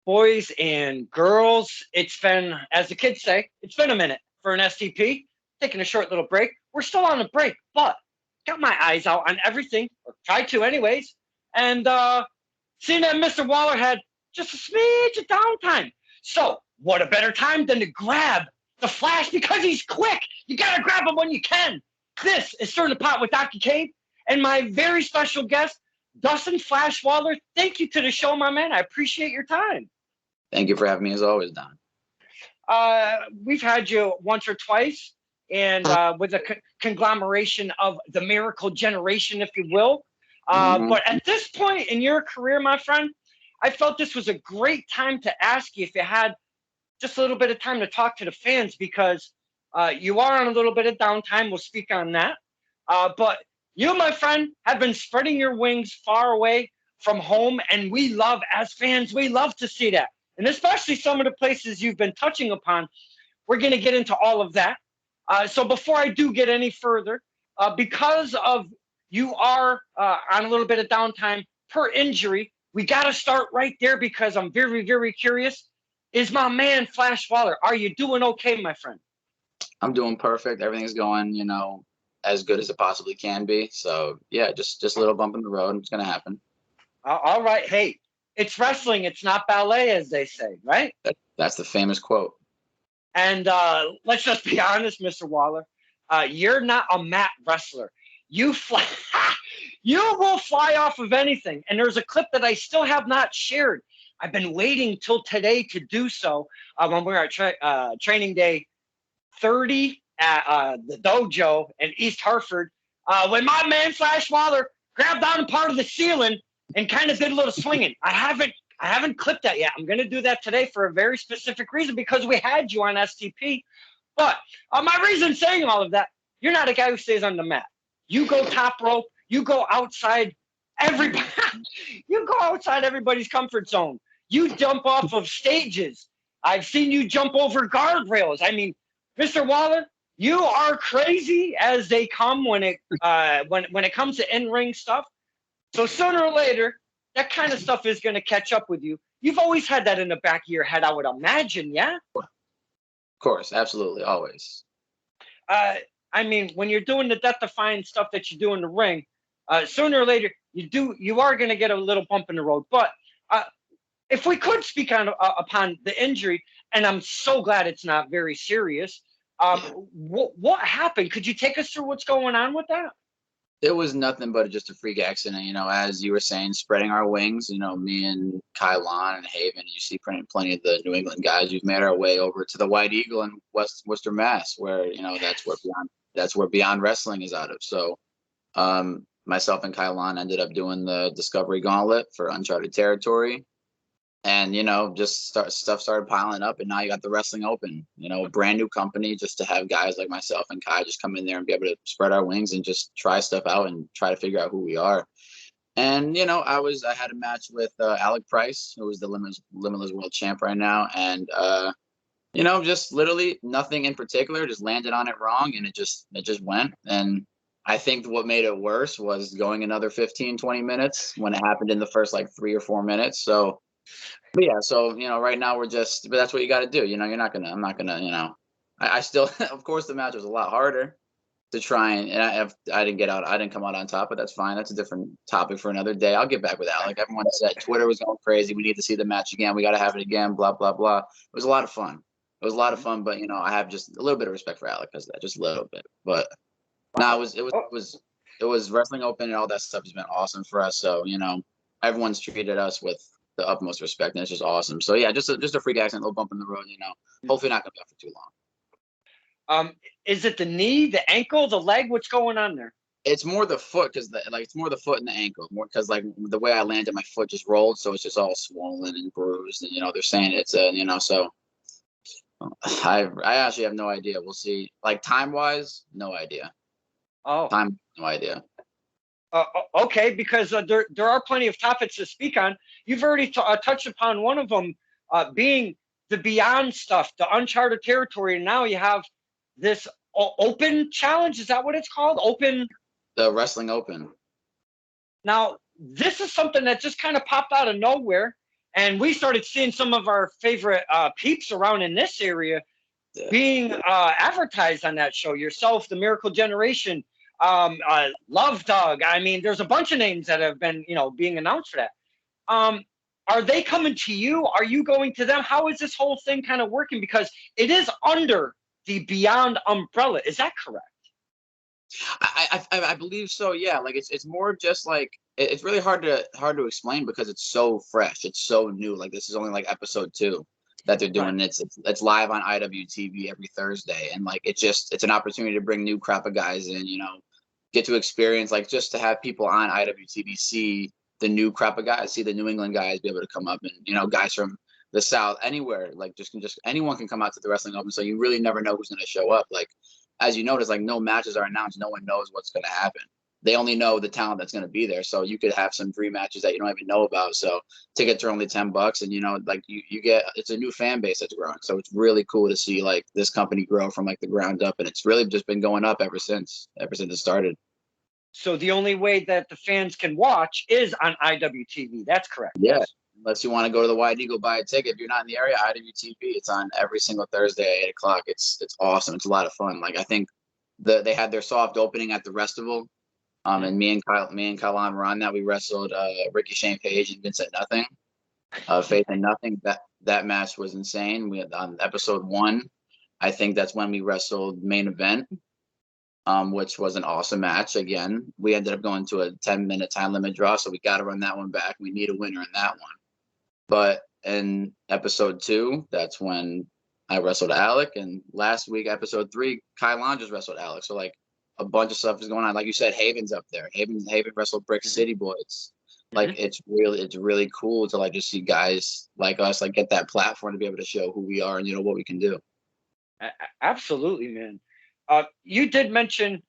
boys and girls. It's been, as the kids say, it's been a minute for an STP. Taking a short little break. We're still on a break, but got my eyes out on everything, or tried to anyways. And seeing that Mr. Waller had just a smidge of downtime. So what a better time than to grab the Flash because he's quick. You got to grab him when you can. This is Stirring the Pot with Dr. Cave and my very special guest, Dustin Flash Waller. Thank you to the show, my man. I appreciate your time. Thank you for having me as always, Don. We've had you once or twice, and with a conglomeration of the miracle generation, if you will. But at this point in your career, my friend, I felt this was a great time to ask you if you had just a little bit of time to talk to the fans, because you are on a little bit of downtime. We'll speak on that. But you, my friend, have been spreading your wings far away from home, and we love, as fans, we love to see that. And especially some of the places you've been touching upon. We're going to get into all of that. So before I do get any further, because of you are on a little bit of downtime per injury, we got to start right there because I'm very, very curious. Is my man Flash Waller, are you doing okay, my friend? I'm doing perfect. Everything's going, as good as it possibly can be. So, yeah, just a little bump in the road. It's going to happen. All right. Hey, it's wrestling. It's not ballet, as they say, right? That's the famous quote. And let's just be honest, Mr. Waller. You're not a mat wrestler. You fly, you will fly off of anything. And there's a clip that I still have not shared. I've been waiting till today to do so. When we were at training day 30 at the dojo in East Hartford, when my man Flash Waller grabbed on part of the ceiling and kind of did a little swinging. I haven't clipped that yet. I'm going to do that today for a very specific reason, because we had you on STP. But my reason saying all of that, you're not a guy who stays on the mat. You go top rope. You go outside everybody. You go outside everybody's comfort zone. You jump off of stages. I've seen you jump over guardrails. I mean, Mr. Waller, you are crazy as they come when it comes to in-ring stuff. So sooner or later, that kind of stuff is going to catch up with you. You've always had that in the back of your head, I would imagine, yeah? Of course, absolutely, always. I mean, when you're doing the death-defying stuff that you do in the ring, sooner or later, you are going to get a little bump in the road. But if we could speak upon the injury, and I'm so glad it's not very serious, what happened? Could you take us through what's going on with that? It was nothing but just a freak accident, as you were saying, spreading our wings, me and Kylon and Haven, you see plenty of the New England guys. We've made our way over to the White Eagle in Worcester, Mass, where, that's where Beyond Wrestling is out of. So myself and Kylon ended up doing the Discovery Gauntlet for Uncharted Territory. And, stuff started piling up, and now you got the Wrestling Open, a brand new company, just to have guys like myself and Kai just come in there and be able to spread our wings and just try stuff out and try to figure out who we are. And, I had a match with Alec Price, who is the Limitless World Champ right now. And, just literally nothing in particular, just landed on it wrong, and it just went. And I think what made it worse was going another 15, 20 minutes when it happened in the first 3 or 4 minutes. So, but yeah, so, right now but that's what you got to do. I'm not going to, I still, of course, the match was a lot harder to try and I didn't come out on top, but that's fine. That's a different topic for another day. I'll get back with Alec. Everyone said Twitter was going crazy. We need to see the match again. We got to have it again, blah, blah, blah. It was a lot of fun. But, I have just a little bit of respect for Alec because of that, just a little bit. But no, it was Wrestling Open, and all that stuff has been awesome for us. So, everyone's treated us with the utmost respect, and it's just awesome. So yeah, just a freak accident, a little bump in the road, hopefully not gonna be out for too long. Is it the knee, the ankle, the leg? What's going on there? It's more the foot, because it's more the foot and the ankle, more because the way I landed, my foot just rolled, so it's just all swollen and bruised, and they're saying it's so I actually have no idea. We'll see. Time wise, no idea. No idea. Okay, because there are plenty of topics to speak on. You've already touched upon one of them, being the Beyond stuff, the Uncharted Territory, and now you have this Open Challenge. Is that what it's called? Open? The Wrestling Open. Now, this is something that just kind of popped out of nowhere, And we started seeing some of our favorite peeps around in this area Yeah. being advertised on that show. Yourself, the Miracle Generation, Love Dog. I mean, there's a bunch of names that have been, being announced for that. Are they coming to you? Are you going to them? How is this whole thing kind of working? Because it is under the Beyond umbrella. Is that correct? I believe so. Yeah, like it's more of just like it's really hard to explain because it's so fresh. It's so new. Like this is only like episode 2 that they're doing. Right. It's live on IWTV every Thursday, and like it's an opportunity to bring new crop of guys in. Get to experience like just to have people on IWTV see the new crop of guys, see the New England guys be able to come up, and guys from the South, anywhere, like just anyone can come out to the Wrestling Open. So you really never know who's going to show up. Like as you notice, like no matches are announced. No one knows what's going to happen. They only know the talent that's going to be there. So you could have some dream matches that you don't even know about. So tickets are only $10, and like you get, it's a new fan base that's growing. So it's really cool to see like this company grow from like the ground up, and it's really just been going up ever since it started. So the only way that the fans can watch is on IWTV. That's correct. Yeah. Unless you want to go to the White Eagle, buy a ticket. If you're not in the area, IWTV, it's on every single Thursday at 8 o'clock. It's awesome. It's a lot of fun. Like I think they had their soft opening at the Festival, and me and Kylan were on that. We wrestled Ricky Shane Page and Vincent Nothing, Faith and Nothing. That match was insane. We had on episode 1. I think that's when we wrestled main event, which was an awesome match. Again, we ended up going to a 10-minute time limit draw, so we got to run that one back. We need a winner in that one. But in episode 2, that's when I wrestled Alec. And last week, episode 3, Kylan just wrestled Alec. So like a bunch of stuff is going on. Like you said, Haven's up there. Haven wrestled Brick City Boys. Like it's really cool to like just see guys like us like get that platform to be able to show who we are and what we can do. Absolutely, man. You did mention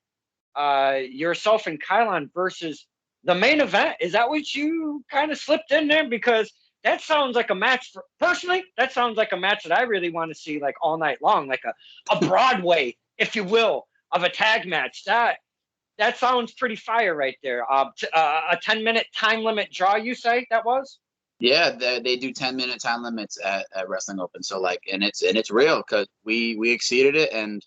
yourself and Kylan versus the main event. Is that what you kind of slipped in there? Because that sounds like a match personally, that sounds like a match that I really want to see like all night long, like a Broadway, if you will, of a tag match. That sounds pretty fire right there. A 10-minute time limit draw, you say that was? Yeah, they do 10-minute time limits at Wrestling Open. So like, and it's real because we exceeded it, and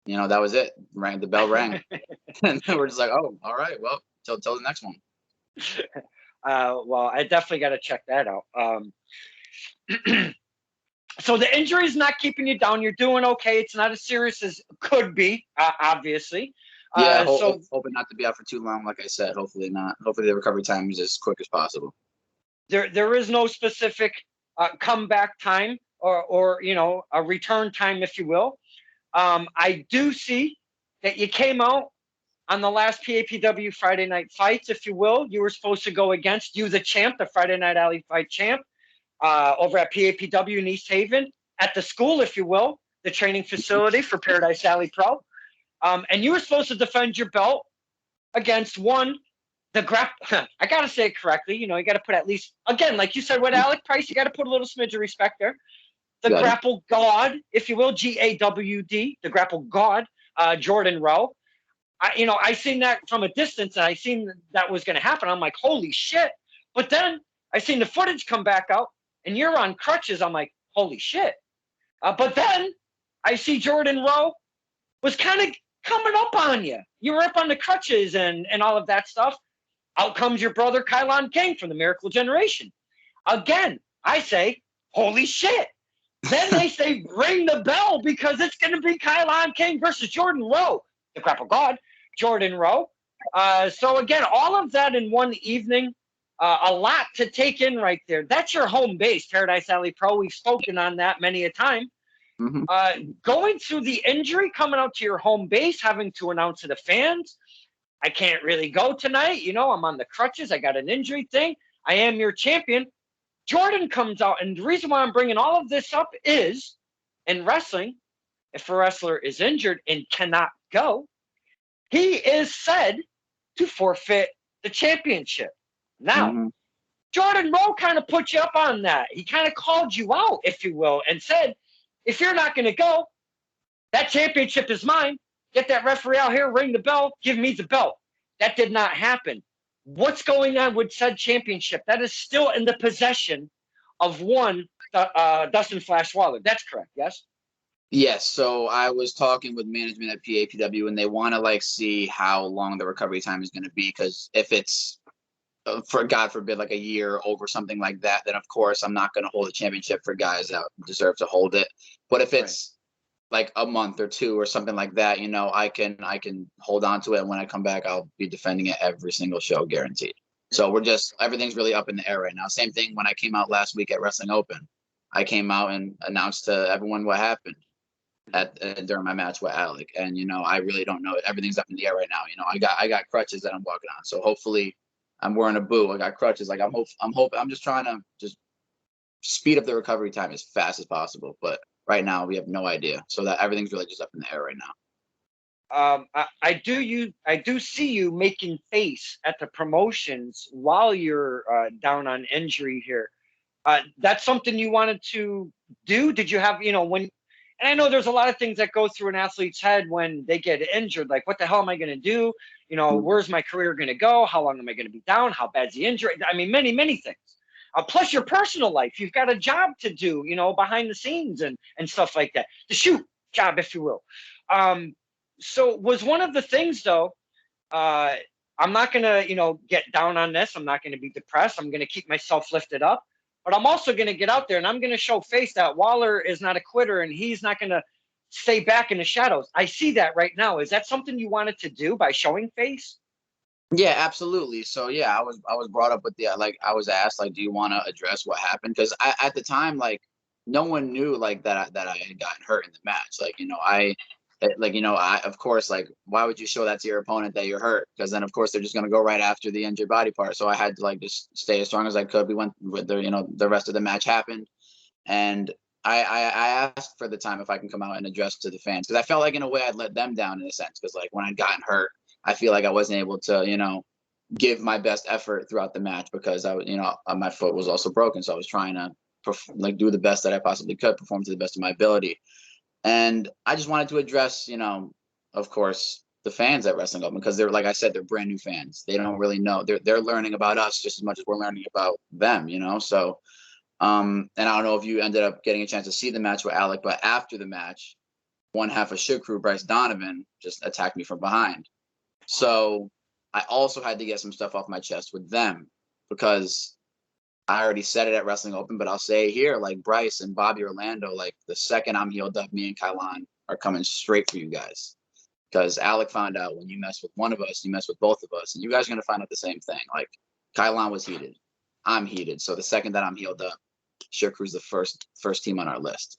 that was it. The bell rang, and we're just like, oh, all right, well, till the next one. Well, I definitely got to check that out. So the injury is not keeping you down. You're doing okay. It's not as serious as it could be, obviously. Yeah, hoping not to be out for too long. Like I said, hopefully not. Hopefully the recovery time is as quick as possible. There is no specific comeback time or a return time, if you will. I do see that you came out on the last PAPW Friday Night Fights, if you will. You were supposed to go against the champ, the Friday Night Alley Fight champ, over at PAPW in East Haven, at the school, if you will, the training facility for Paradise Alley Pro. And you were supposed to defend your belt against I got to say it correctly. You got to put at least, again, like you said with Alec Price, you got to put a little smidge of respect there. The Grapple God, if you will, GAWD, the Grapple God, Jordan Rowe. I seen that from a distance, and I seen that was going to happen. I'm like, holy shit. But then I seen the footage come back out, and you're on crutches. I'm like, holy shit. But then I see Jordan Rowe was kind of coming up on you. You were up on the crutches and all of that stuff. Out comes your brother, Kylan King, from the Miracle Generation. Again, I say, holy shit. Then they say, ring the bell because it's going to be Kylan King versus Jordan Rowe, the Grapple God, Jordan Rowe. So again, all of that in one evening, a lot to take in right there. That's your home base, Paradise Alley Pro. We've spoken on that many a time. Mm-hmm. Going through the injury, coming out to your home base, having to announce to the fans, I can't really go tonight. I'm on the crutches. I got an injury thing. I am your champion. Jordan comes out, and the reason why I'm bringing all of this up is, in wrestling, if a wrestler is injured and cannot go, he is said to forfeit the championship. Now, Jordan Rowe kind of put you up on that. He kind of called you out, if you will, and said, if you're not going to go, that championship is mine. Get that referee out here, ring the bell, give me the belt. That did not happen. What's going on with said championship? That is still in the possession of one Dustin Flash Waller. That's correct, yes? Yes, so I was talking with management at PAPW, and they want to like see how long the recovery time is going to be. Because if it's for God forbid, like a year over something like that, then of course I'm not going to hold a championship for guys that deserve to hold it. But if it's like a month or two or something like that, you know, I can hold on to it. And when I come back, I'll be defending it every single show, guaranteed. So everything's really up in the air right now. Same thing when I came out last week at Wrestling Open. I came out and announced to everyone what happened during my match with Alec. And, you know, I really don't know. Everything's up in the air right now. You know, I got crutches that I'm walking on. So hopefully I'm wearing a boot. I got crutches. Like I'm just trying to just speed up the recovery time as fast as possible. But right now we have no idea. So that everything's really just up in the air right now. I do see you making face at the promotions while you're down on injury here. That's something you wanted to do? Did you have, when, and I know there's a lot of things that go through an athlete's head when they get injured, like, what the hell am I going to do? Where's my career going to go? How long am I going to be down? How bad's the injury? I mean, many, many things. Plus your personal life. You've got a job to do, behind the scenes and stuff like that. The shoot job, if you will. So was one of the things, though, I'm not going to, get down on this. I'm not going to be depressed. I'm going to keep myself lifted up. But I'm also going to get out there and I'm going to show face that Waller is not a quitter and he's not going to stay back in the shadows. I see that right now. Is that something you wanted to do by showing face? Yeah, absolutely. So yeah, I was brought up with I was asked, like, do you want to address what happened? Because at the time, like, no one knew like that I had gotten hurt in the match. I of course, like, why would you show that to your opponent that you're hurt? Because then of course they're just gonna go right after the injured body part. So I had to like just stay as strong as I could. We went with the rest of the match happened, and I asked for the time if I can come out and address to the fans, because I felt like in a way I'd let them down in a sense, because like when I'd gotten hurt, I feel like I wasn't able to give my best effort throughout the match because my foot was also broken, so I was trying to do the best that I possibly could, perform to the best of my ability. And I just wanted to address, of course, the fans at Wrestling Open, because they're, like I said, they're brand new fans. They don't really know. They're learning about us just as much as we're learning about them, So, and I don't know if you ended up getting a chance to see the match with Alec, but after the match, one half of Shook Crew, Bryce Donovan, just attacked me from behind. So I also had to get some stuff off my chest with them, because I already said it at Wrestling Open, but I'll say it here, like Bryce and Bobby Orlando, like the second I'm healed up, me and Kylon are coming straight for you guys. Because Alec found out when you mess with one of us, you mess with both of us. And you guys are going to find out the same thing. Like, Kylon was heated. I'm heated. So the second that I'm healed up, Shook Crew's the first team on our list.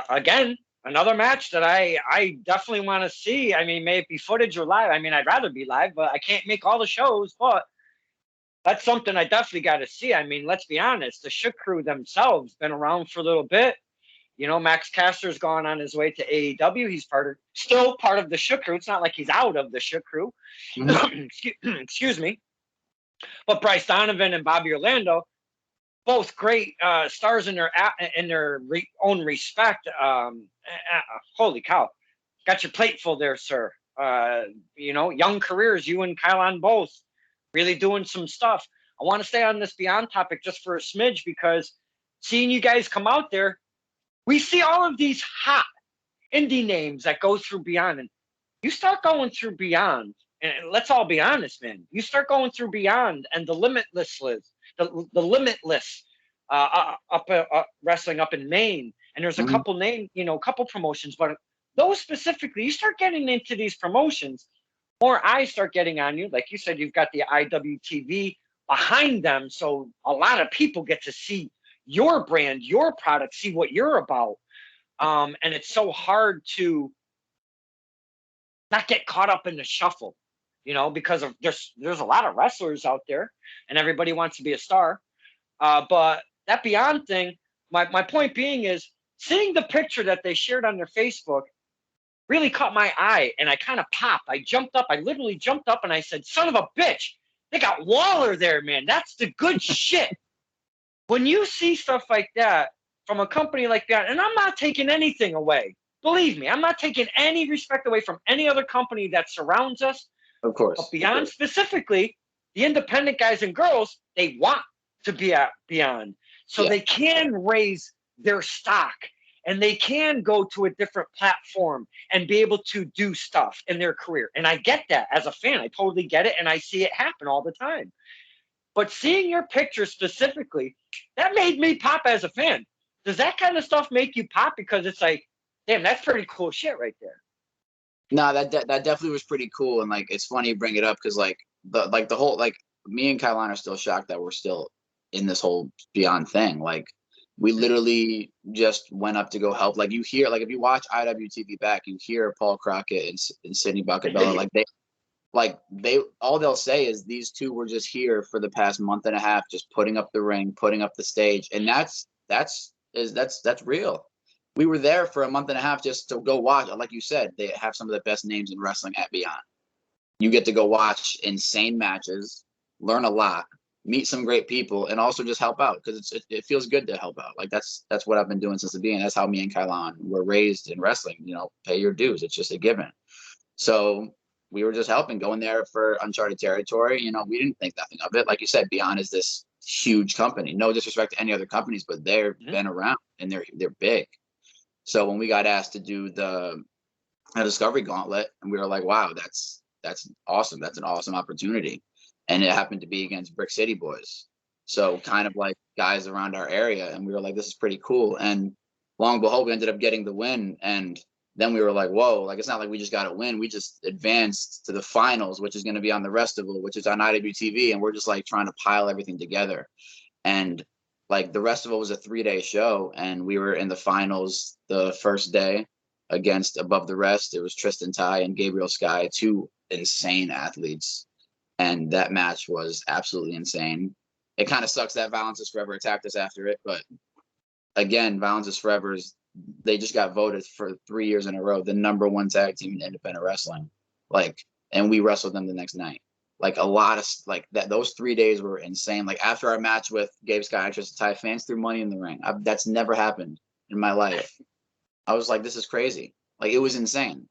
Again, another match that I definitely want to see. I mean, may it be footage or live. I mean, I'd rather be live, but I can't make all the shows. But that's something I definitely got to see. I mean, let's be honest. The Shook Crew themselves been around for a little bit. Max Caster's gone on his way to AEW. He's still part of the Shook Crew. It's not like he's out of the Shook Crew. Mm-hmm. Excuse me. But Bryce Donovan and Bobby Orlando, both great stars in their own respect. Holy cow. Got your plate full there, sir. Young careers, you and Kylon both really doing some stuff. I want to stay on this Beyond topic just for a smidge, because seeing you guys come out there, we see all of these hot indie names that go through Beyond, and you start going through Beyond, and let's all be honest, man. You start going through Beyond and the Limitless wrestling up in Maine, and there's a couple couple promotions, but those specifically, you start getting into these promotions, more eyes start getting on you. Like you said, you've got the IWTV behind them, so a lot of people get to see your brand, your product, see what you're about. And it's so hard to not get caught up in the shuffle, because of there's a lot of wrestlers out there and everybody wants to be a star. But that Beyond thing, my point being is, seeing the picture that they shared on their Facebook really caught my eye, and I kind of popped. I literally jumped up and I said, son of a bitch, they got Waller there, man. That's the good shit. When you see stuff like that from a company like that, and I'm not taking anything away. Believe me, I'm not taking any respect away from any other company that surrounds us. Of course. But Beyond specifically, the independent guys and girls, they want to be at Beyond. So they can raise their stock and they can go to a different platform and be able to do stuff in their career. And I get that as a fan. I totally get it. And I see it happen all the time. But seeing your picture specifically, that made me pop as a fan. Does that kind of stuff make you pop? Because it's like, damn, that's pretty cool shit right there. No, that definitely was pretty cool. And like, it's funny you bring it up because like the whole, like, me and Kyle are still shocked that we're still in this whole Beyond thing. Like, we literally just went up to go help. Like, you hear, like, if you watch IWTV back, you hear Paul Crockett and Sidney Buckabella. They all they'll say is these two were just here for the past month and a half, just putting up the ring, putting up the stage. And that's real. We were there for a month and a half just to go watch. Like you said, they have some of the best names in wrestling at Beyond. You get to go watch insane matches, learn a lot, meet some great people, and also just help out because it feels good to help out. Like, that's what I've been doing since the beginning. That's how me and Kylon were raised in wrestling. You know, pay your dues. It's just a given. So we were just helping, going there for uncharted territory. You know, we didn't think nothing of it. Like you said, Beyond is this huge company. No disrespect to any other companies, but they've been around and they're big. So when we got asked to do the Discovery Gauntlet, and we were like, wow, that's awesome. That's an awesome opportunity. And it happened to be against Brick City Boys. So kind of like guys around our area. And we were like, this is pretty cool. And long and behold, we ended up getting the win. And then we were like, whoa, like, it's not like we just got a win. We just advanced to the finals, which is going to be on the Restival, which is on IWTV. And we're just like trying to pile everything together. And like, the Restival was a 3-day show, and we were in the finals the first day against Above the Rest. It was Tristan Ty and Gabriel Sky, two insane athletes. And that match was absolutely insane. It kind of sucks that Violence is Forever attacked us after it. But again, Violence is Forever, they just got voted for 3 years in a row the #1 tag team in independent wrestling. Like, and we wrestled them the next night. Like, a lot of like that. Those 3 days were insane. Like, after our match with Gabe Sky and Tristan Ty, fans threw money in the ring. That's never happened in my life. I was like, this is crazy. Like, it was insane.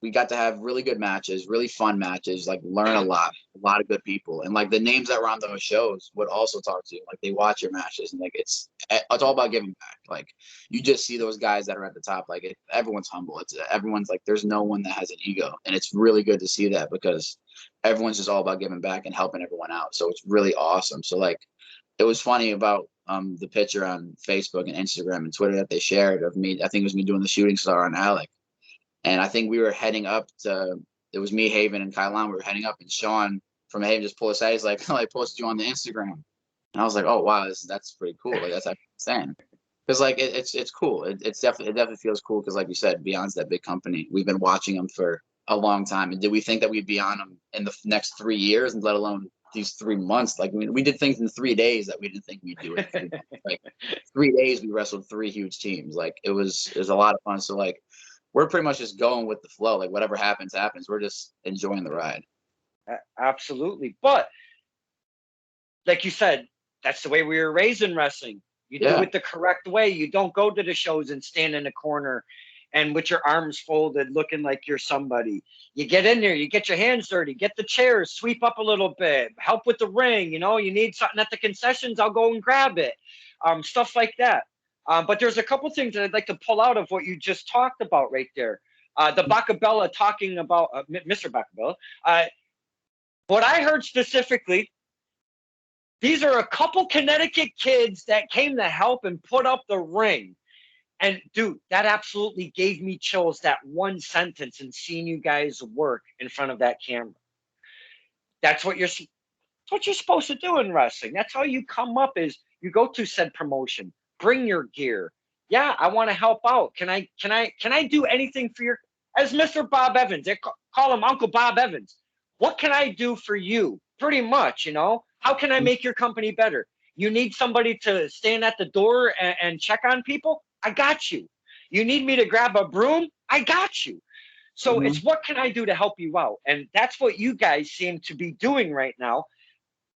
We got to have really good matches, really fun matches, like learn a lot of good people. And like, the names that were on those shows would also talk to you. Like, they watch your matches, and like, it's all about giving back. Like, you just see those guys that are at the top, like, everyone's humble. Everyone's like, there's no one that has an ego. And it's really good to see that because everyone's just all about giving back and helping everyone out. So it's really awesome. So like, it was funny about the picture on Facebook and Instagram and Twitter that they shared of me. I think it was me doing the shooting star on Alec. And I think we were heading up to, it was me, Haven, and Kylon. We were heading up, and Sean from Haven just pulled us out. He's like, I posted you on the Instagram. And I was like, oh, wow, that's pretty cool. Like, that's actually insane. Because like, it's cool. It definitely feels cool because, like you said, Beyond's that big company. We've been watching them for a long time. And did we think that we'd be on them in the next 3 years, and let alone these 3 months? Like, we did things in 3 days that we didn't think we'd do it. Like, 3 days, we wrestled 3 huge teams. Like, it was a lot of fun. So like, we're pretty much just going with the flow. Like, whatever happens, happens. We're just enjoying the ride. Absolutely. But like you said, that's the way we were raised in wrestling. You do it the correct way. You don't go to the shows and stand in the corner and with your arms folded looking like you're somebody. You get in there, you get your hands dirty, get the chairs, sweep up a little bit, help with the ring. You know, you need something at the concessions, I'll go and grab it. Stuff like that. But there's a couple things that I'd like to pull out of what you just talked about right there. The Bacabella talking about Mr. Bacabella. What I heard specifically, these are a couple Connecticut kids that came to help and put up the ring. And dude, that absolutely gave me chills, that one sentence, and seeing you guys work in front of that camera. That's what you're supposed to do in wrestling. That's how you come up, is you go to said promotion. Bring your gear. Yeah, I want to help out. Can I do anything for your, as Mr. Bob Evans, they call him Uncle Bob Evans. What can I do for you? Pretty much, you know, how can I make your company better? You need somebody to stand at the door and check on people? I got you. You need me to grab a broom? I got you. So it's what can I do to help you out? And that's what you guys seem to be doing right now,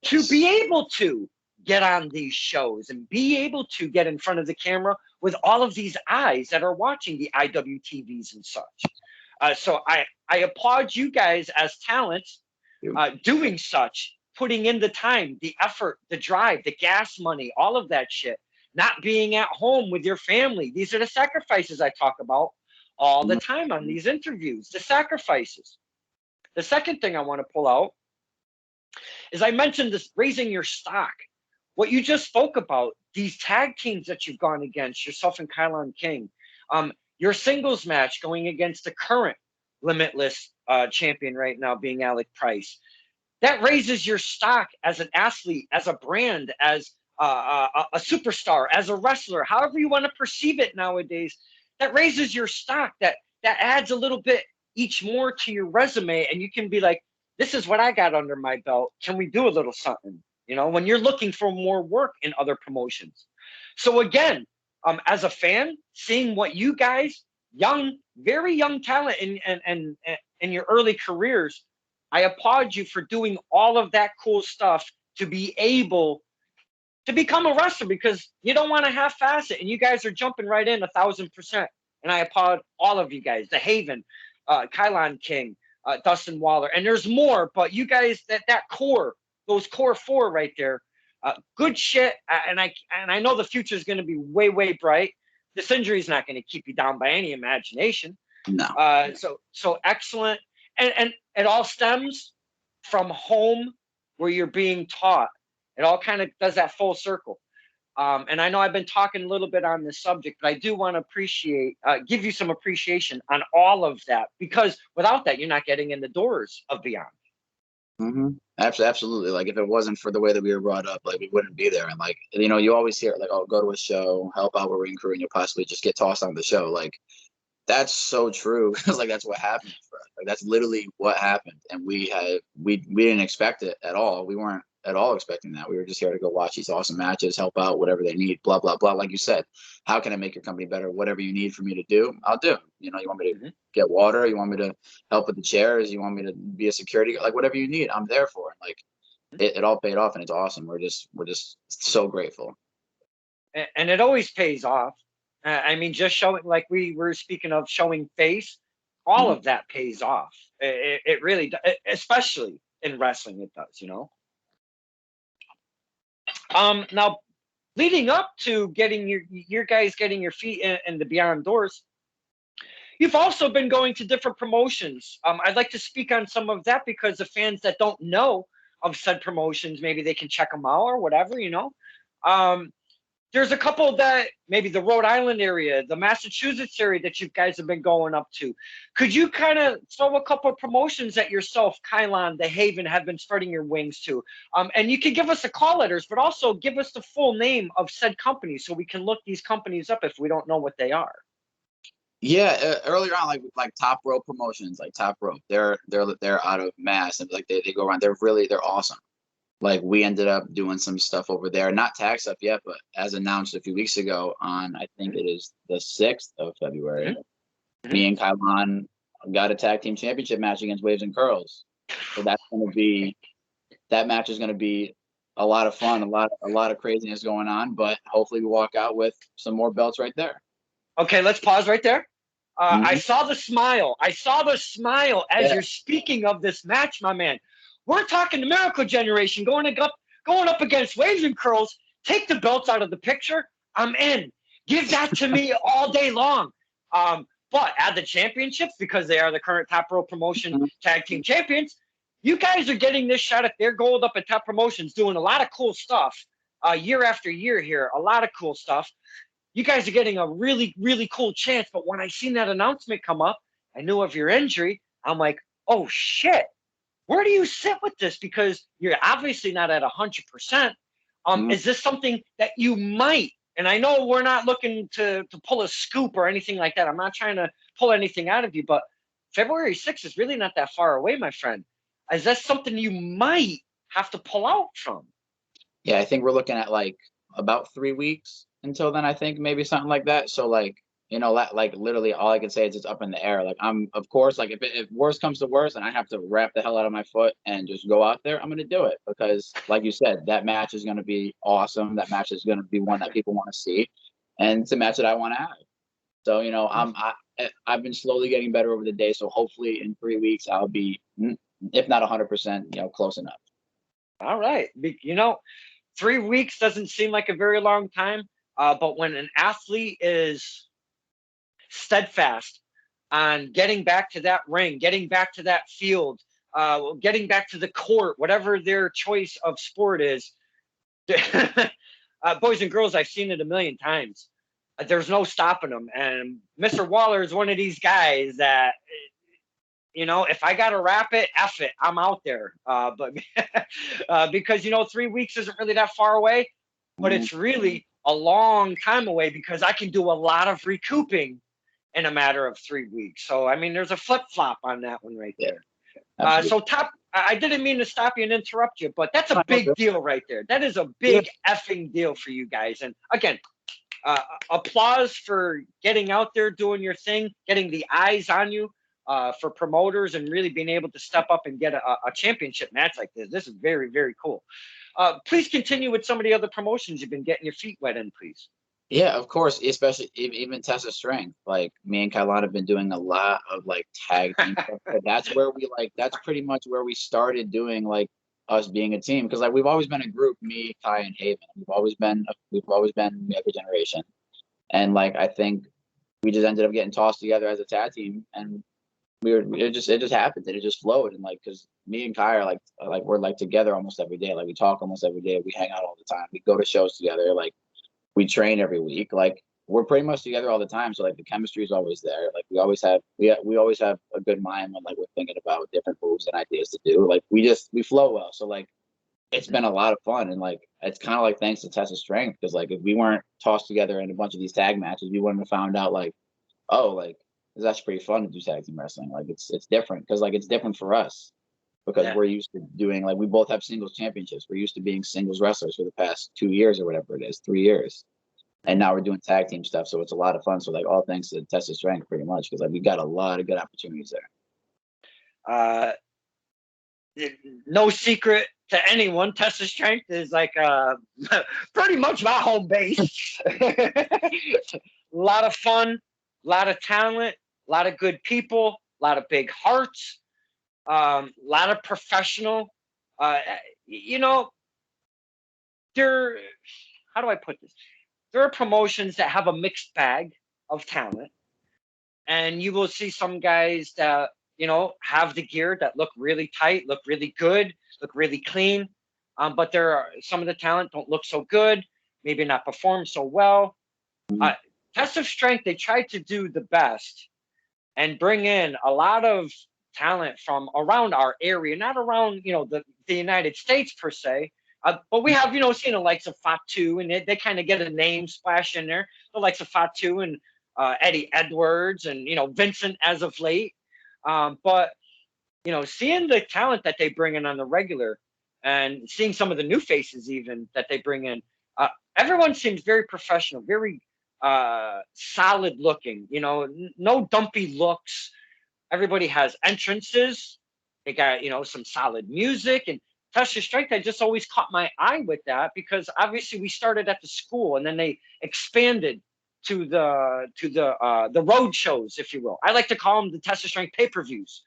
to be able to get on these shows and be able to get in front of the camera with all of these eyes that are watching the IWTVs and such. So I applaud you guys as talents doing such, putting in the time, the effort, the drive, the gas money, all of that shit. not being at home with your family. These are the sacrifices I talk about all the time on these interviews, the sacrifices. The second thing I want to pull out is I mentioned this raising your stock. What you just spoke about, these tag teams that you've gone against, yourself and Kylon King, your singles match going against the current Limitless champion right now being Alec Price. That raises your stock as an athlete, as a brand, as a superstar, as a wrestler, however you want to perceive it nowadays. That raises your stock. That adds a little bit each more to your resume, and you can be like, this is what I got under my belt. Can we do a little something? You know, when you're looking for more work in other promotions. So again, as a fan, seeing what you guys, young, very young talent in your early careers, I applaud you for doing all of that cool stuff to be able to become a wrestler, because you don't want to half-ass it, and you guys are jumping right in 1,000%. And I applaud all of you guys, the Haven, Kylon King, Dustin Waller, and there's more, but you guys, that core, those core four right there, good shit. And I know the future is going to be way, way bright. This injury is not going to keep you down by any imagination. No. So excellent. And it all stems from home where you're being taught. It all kind of does that full circle. And I know I've been talking a little bit on this subject, but I do want to give you some appreciation on all of that, because without that, you're not getting in the doors of Beyond. Mm-hmm. Absolutely. Like, if it wasn't for the way that we were brought up, like, we wouldn't be there. And like, you know, you always hear like, oh, go to a show, help out with ring crew, and you'll possibly just get tossed on the show. Like, that's so true. Because like, that's what happened for us. Like, that's literally what happened. And we didn't expect it at all. We weren't at all expecting that. We were just here to go watch these awesome matches, help out, whatever they need, blah, blah, blah. Like you said, how can I make your company better? Whatever you need for me to do, I'll do. You know, you want me to get water? You want me to help with the chairs? You want me to be a security guard? Like, whatever you need, I'm there for. And like, it all paid off, and it's awesome. We're just so grateful. And it always pays off. I mean, just showing, like we were speaking of, showing face, all of that pays off. It really does, especially in wrestling, it does, you know? Now, leading up to getting your guys getting your feet in the Beyond doors, you've also been going to different promotions. I'd like to speak on some of that, because the fans that don't know of said promotions, maybe they can check them out or whatever, you know? There's a couple that maybe the Rhode Island area, the Massachusetts area that you guys have been going up to. Could you kind of throw a couple of promotions that yourself, Kylon, the Haven, have been spreading your wings to? And you can give us the call letters, but also give us the full name of said companies so we can look these companies up if we don't know what they are. Yeah, earlier on, like Top Rope Promotions, like Top Rope, they're out of Mass, and like they go around. They're awesome. Like, we ended up doing some stuff over there, not tag stuff yet, but as announced a few weeks ago on, I think it is the 6th of February, me and Kylon got a tag team championship match against Waves and Curls. So that match is gonna be a lot of fun, a lot of craziness going on, but hopefully we walk out with some more belts right there. Okay, let's pause right there. I saw the smile. As you're speaking of this match, my man. We're talking the Miracle Generation going up against Waves and Curls. Take the belts out of the picture. I'm in. Give that to me all day long. But add the championships, because they are the current Top Rope Promotion tag team champions. You guys are getting this shot at their gold up at Top Promotions, doing a lot of cool stuff year after year here. A lot of cool stuff. You guys are getting a really, really cool chance. But when I seen that announcement come up, I knew of your injury. I'm like, oh, shit. Where do you sit with this? Because you're obviously not at 100%. Is this something that you might, and I know we're not looking to pull a scoop or anything like that. I'm not trying to pull anything out of you, but February 6th is really not that far away, my friend. Is that something you might have to pull out from? Yeah, I think we're looking at like about 3 weeks until then, I think, maybe something like that. So like, you know, like literally all I can say is it's up in the air. Like, I'm, of course, like if worst comes to worst and I have to wrap the hell out of my foot and just go out there, I'm going to do it, because like you said, that match is going to be awesome. That match is going to be one that people want to see, and it's a match that I want to have. So, you know, I've been slowly getting better over the day. So hopefully in 3 weeks, I'll be, if not 100%, you know, close enough. All right. You know, 3 weeks doesn't seem like a very long time. But when an athlete is steadfast on getting back to that ring, getting back to that field, getting back to the court, whatever their choice of sport is, boys and girls, I've seen it a million times. There's no stopping them. And Mr. Waller is one of these guys that, if I got to wrap it, F it, I'm out there. But because, 3 weeks isn't really that far away, but it's really a long time away because I can do a lot of recouping in a matter of 3 weeks. So, I mean, there's a flip-flop on that one right there. I didn't mean to stop you and interrupt you, but that's a big deal right there. That is a big effing deal for you guys. And again, applause for getting out there, doing your thing, getting the eyes on you, for promoters, and really being able to step up and get a championship match like this. This is very, very cool. Please continue with some of the other promotions you've been getting your feet wet in, please. Yeah, of course, especially even Tessa Strength. Like, me and Kylon have been doing a lot of like tag team stuff. But that's where that's pretty much where we started doing like us being a team, because like we've always been a group, me, Kai, and Haven. We've always been the other generation, and like I think we just ended up getting tossed together as a tag team, and it just happened, and it just flowed. And like, because me and Kai are like we're like together almost every day. Like, we talk almost every day. We hang out all the time. We go to shows together. Like, we train every week. Like, we're pretty much together all the time. So like the chemistry is always there. Like, we always have a good mind when like we're thinking about different moves and ideas to do. Like, we flow well. So like, it's been a lot of fun. And like, it's kind of like thanks to Tessa's Strength, because like if we weren't tossed together in a bunch of these tag matches, we wouldn't have found out like, oh, like it's actually pretty fun to do tag team wrestling. Like, it's different, because like it's different for us, because we're used to doing, like, we both have singles championships. We're used to being singles wrestlers for the past 2 years or whatever it is, 3 years. And now we're doing tag team stuff. So it's a lot of fun. So like, all thanks to Tessa's Strength pretty much, because like we got a lot of good opportunities there. No secret to anyone, Tessa's Strength is like pretty much my home base. A lot of fun, a lot of talent, a lot of good people, a lot of big hearts, a lot of professional. There. How do I put this? There are promotions that have a mixed bag of talent, and you will see some guys that have the gear that look really tight, look really good, look really clean, but there are some of the talent don't look so good, maybe not perform so well. Test of Strength, they tried to do the best and bring in a lot of talent from around our area, not around the United States per se. But we have, seen the likes of Fatu, and they kind of get a name splash in there. The likes of Fatu and Eddie Edwards and, Vincent as of late. But, seeing the talent that they bring in on the regular, and seeing some of the new faces even that they bring in, everyone seems very professional, very solid looking, no dumpy looks. Everybody has entrances. They got, some solid music, and Test of Strength, I just always caught my eye with that, because obviously we started at the school and then they expanded to the road shows, if you will. I like to call them the Test of Strength pay-per-views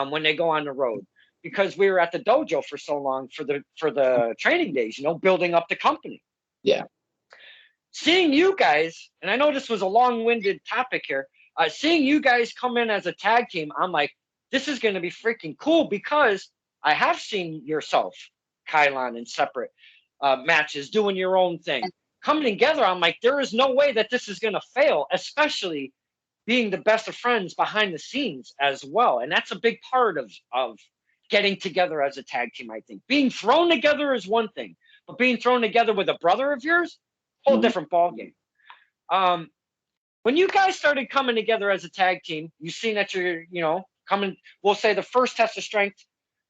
when they go on the road, because we were at the dojo for so long for the training days, building up the company. Yeah. Seeing you guys, and I know this was a long-winded topic here, seeing you guys come in as a tag team, I'm like, this is going to be freaking cool, because I have seen yourself, Kylon, in separate matches, doing your own thing. Coming together, I'm like, there is no way that this is going to fail, especially being the best of friends behind the scenes as well. And that's a big part of getting together as a tag team, I think. Being thrown together is one thing, but being thrown together with a brother of yours, whole different ballgame. When you guys started coming together as a tag team, you've seen that you're, coming, we'll say the first Test of Strength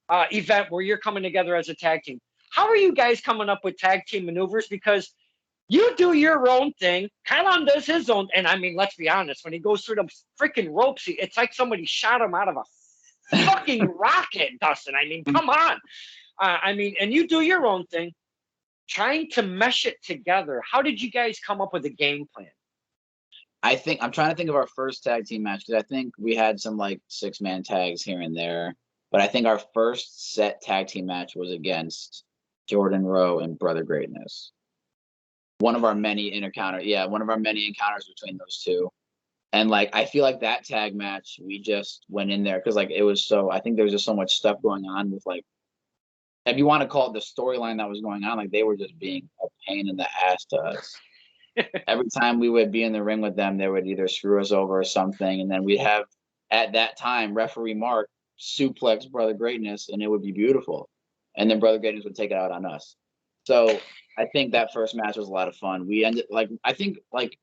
event where you're coming together as a tag team. How are you guys coming up with tag team maneuvers? Because you do your own thing. Kylon does his own. And I mean, let's be honest, when he goes through the freaking ropes, it's like somebody shot him out of a fucking rocket, Dustin. I mean, come on. And you do your own thing, trying to mesh it together. How did you guys come up with a game plan? I think I'm trying to think of our first tag team match, because I think we had some like 6-man tags here and there. But I think our first set tag team match was against Jordan Rowe and Brother Greatness. one of our many one of our many encounters between those two. And like I feel like that tag match, we just went in there because like it was so. I think there was just so much stuff going on with like, if you want to call it the storyline that was going on, like they were just being a pain in the ass to us. Every time we would be in the ring with them, they would either screw us over or something, and then we'd have at that time referee Mark suplex Brother Greatness, and it would be beautiful, and then Brother Greatness would take it out on us. So I think that first match was a lot of fun. We ended like I think like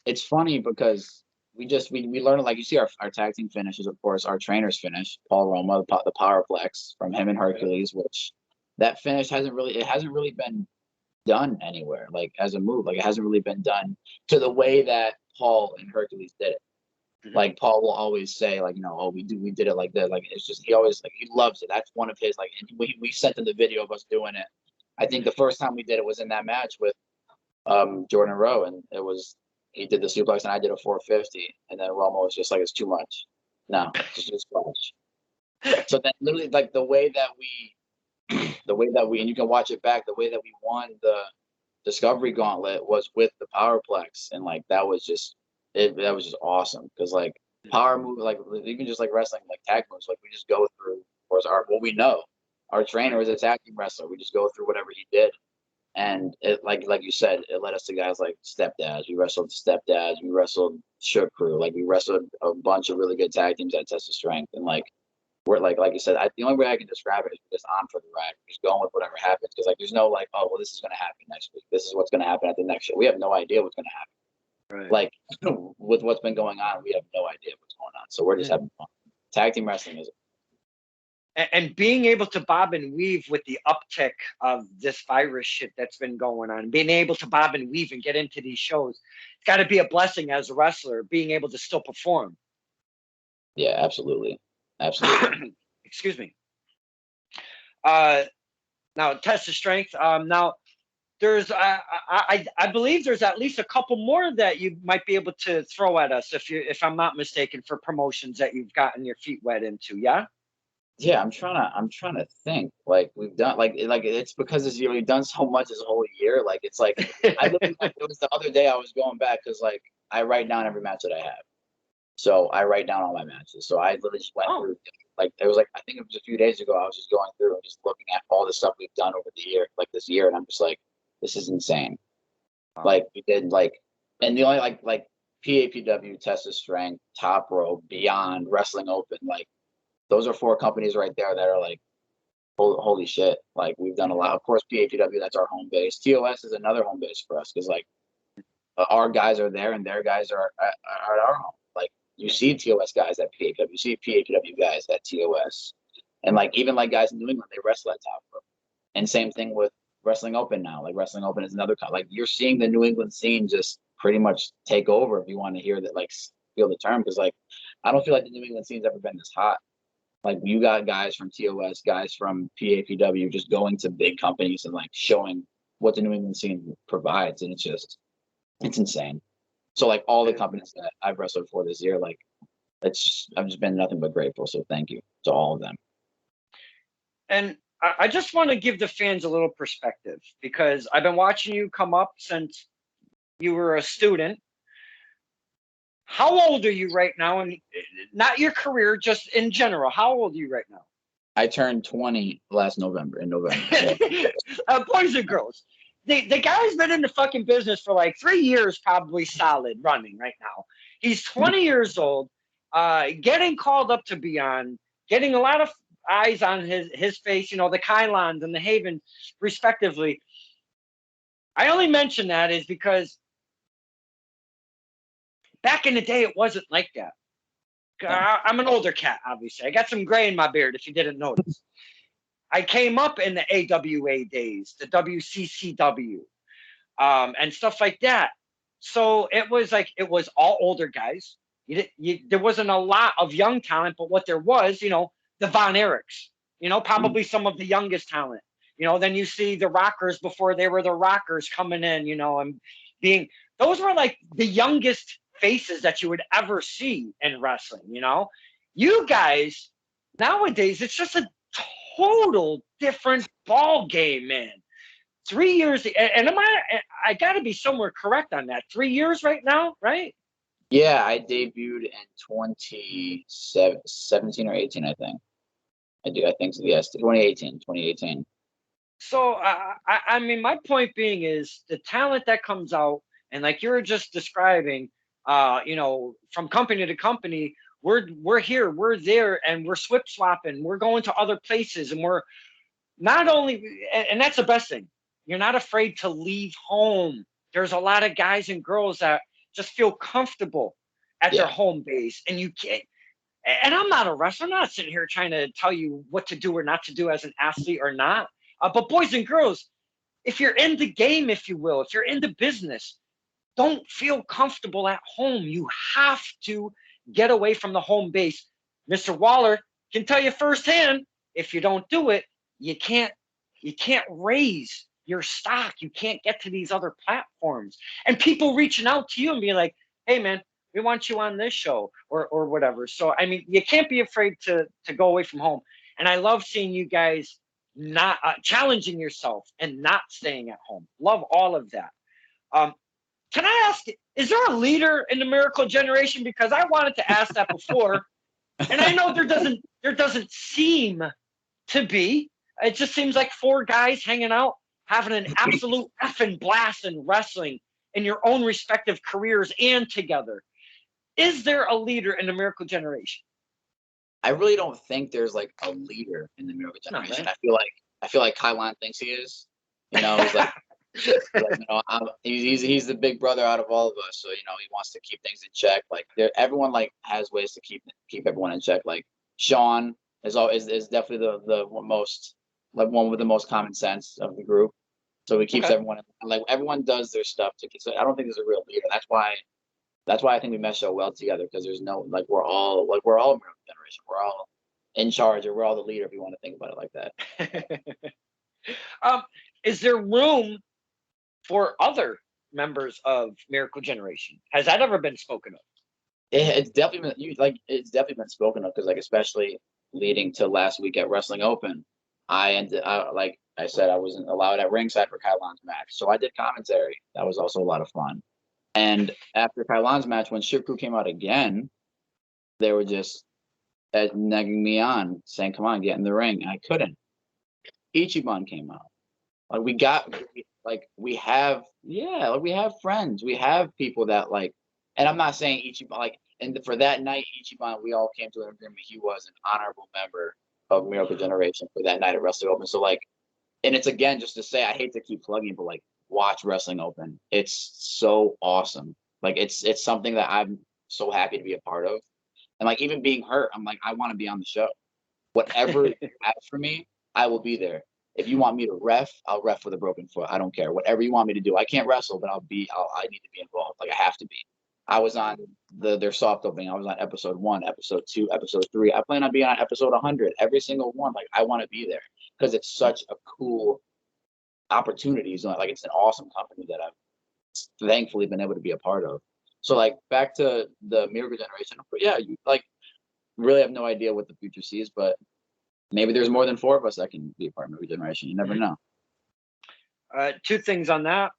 it's funny because we learned like you see our tag team finishes, of course, our trainers finish, Paul Roma, the Powerplex from him and Hercules, which that finish hasn't really been done anywhere, like as a move. Like it hasn't really been done to the way that Paul and Hercules did it. Mhm. Like Paul will always say, like, oh, we did it like that. Like it's just he always like he loves it. That's one of his like. And we sent him the video of us doing it. I think the first time we did it was in that match with Jordan Rowe, and it was he did the suplex and I did a 450, and then Romo was just like it's too much. No, it's just too much. So then literally like the way that we and you can watch it back, the way that we won the Discovery Gauntlet was with the Powerplex, and like that was just that was just awesome because like power move, like even just like wrestling, like tag moves, like we just go through. Of course, what we know, our trainer is a tag team wrestler. We just go through whatever he did, and it like you said, it led us to guys like Stepdads. We wrestled Stepdads. We wrestled Shook Crew. Like we wrestled a bunch of really good tag teams at Test of Strength, and like we're like you said, the only way I can describe it is we're just on for the ride. We're just going with whatever happens because like there's no like, oh well, this is going to happen next week. This is what's going to happen at the next show. We have no idea what's going to happen. Right. Like with what's been going on, we have no idea what's going on. So we're just having fun. Tag team wrestling is. And being able to bob and weave with the uptick of this virus shit that's been going on, being able to bob and weave and get into these shows, it's got to be a blessing as a wrestler, being able to still perform. Yeah, absolutely. Absolutely. Excuse me. Now, Test of Strength. Now, there's I believe there's at least a couple more that you might be able to throw at us if I'm not mistaken for promotions that you've gotten your feet wet into. Yeah. Yeah, I'm trying to think. Like we've done like it's because this year we've done so much this whole year. Like it's like I literally like, it was the other day I was going back because like I write down every match that I have. So I write down all my matches. So I literally just went through like it was like I think it was a few days ago. I was just going through and just looking at all the stuff we've done over the year, like this year, and I'm just like, this is insane. Like we did like, and the only like PAPW, Test of Strength, Top Rope, Beyond, Wrestling Open, like those are 4 companies right there that are like, holy shit. Like we've done a lot. Of course, PAPW, that's our home base. TOS is another home base for us because like our guys are there and their guys are at our home. Like you see TOS guys at PAPW, you see PAPW guys at TOS, and like even like guys in New England, they wrestle at Top Rope. And same thing with Wrestling Open now. Like Wrestling Open is another like you're seeing the New England scene just pretty much take over if you want to hear that like feel the term because like I don't feel like the New England scene's ever been this hot. Like you got guys from TOS, guys from PAPW just going to big companies and like showing what the New England scene provides, and it's insane. So like all the companies that I've wrestled for this year, like I've just been nothing but grateful. So thank you to all of them. And I just want to give the fans a little perspective because I've been watching you come up since you were a student. How old are you right now? And not your career, just in general. How old are you right now? I turned 20 last November. Boys and girls. The guy's been in the fucking business for like 3 years, probably solid running right now. He's 20 years old, getting called up to Beyond, getting a lot of eyes on his face, the Kylons and the Haven, respectively. I only mention that is because back in the day, it wasn't like that. I'm an older cat, obviously. I got some gray in my beard, if you didn't notice. I came up in the AWA days, the WCCW, and stuff like that. So it was all older guys. There wasn't a lot of young talent, but what there was, the Von Erichs, probably some of the youngest talent. Then you see the Rockers before they were the Rockers coming in, and those were like the youngest faces that you would ever see in wrestling. You guys nowadays, it's just a total different ball game, man. 3 years, and I got to be somewhere correct on that. 3 years right now, right? Yeah, I debuted in 2017 or 18, I think. I think so. Yes, 2018. So I mean, my point being is the talent that comes out, and like you were just describing, from company to company, we're here, we're there, and we're swip swapping. We're going to other places, and we're not only, and that's the best thing. You're not afraid to leave home. There's a lot of guys and girls that just feel comfortable at their home base, and you can't. And I'm not a wrestler. I'm not sitting here trying to tell you what to do or not to do as an athlete or not. But boys and girls, if you're in the game, if you will, if you're in the business, don't feel comfortable at home. You have to get away from the home base. Mr. Waller can tell you firsthand, if you don't do it, you can't raise your stock. You can't get to these other platforms. And people reaching out to you and being like, hey man, we want you on this show or whatever. So I mean, you can't be afraid to go away from home. And I love seeing you guys not challenging yourself and not staying at home. Love all of that. Can I ask, is there a leader in the Miracle Generation? Because I wanted to ask that before, and I know there doesn't seem to be. It just seems like four guys hanging out, having an absolute effing blast in wrestling in your own respective careers and together. Is there a leader in the Miracle Generation? I really don't think there's like a leader in the Miracle Generation. Right? I feel like Kylon thinks he is. He's like, he's the big brother out of all of us. So he wants to keep things in check. Like everyone like has ways to keep everyone in check. Like Sean is definitely the most like one with the most common sense of the group. So he keeps everyone like everyone does their stuff to. So I don't think there's a real leader. That's why I think we mesh so well together, because there's no like we're all a Miracle Generation. We're all in charge, or we're all the leader if you want to think about it like that. Is there room for other members of Miracle Generation? Has that ever been spoken of? It's definitely been spoken of, because like especially leading to last week at Wrestling Open, like I said, I wasn't allowed at ringside for Kylon's match, so I did commentary. That was also a lot of fun. And after Kylon's match, when Ship Crew came out again, they were just negging me on, saying, "Come on, get in the ring." And I couldn't. Ichiban came out. Like we have friends. We have people that like, and I'm not saying Ichiban like, and for that night, Ichiban, we all came to an agreement. He was an honorable member of Miracle Generation for that night at Wrestling Open. So like, and it's again just to say, I hate to keep plugging, but like, watch Wrestling Open. It's so awesome. Like it's something that I'm so happy to be a part of. And like even being hurt, I'm like, I want to be on the show. Whatever you have for me, I will be there. If you want me to ref, I'll ref with a broken foot. I don't care. Whatever you want me to do. I can't wrestle, but I need to be involved. Like I have to be. I was on their soft opening. I was on episode 1, episode 2, episode 3. I plan on being on episode 100. Every single one. Like I want to be there because it's such a cool opportunities. Like it's an awesome company that I've thankfully been able to be a part of. So like back to the Miracle Generation, yeah, you like really have no idea what the future sees, but maybe there's more than 4 of us that can be a part of Miracle Generation. You never know. 2 things on that.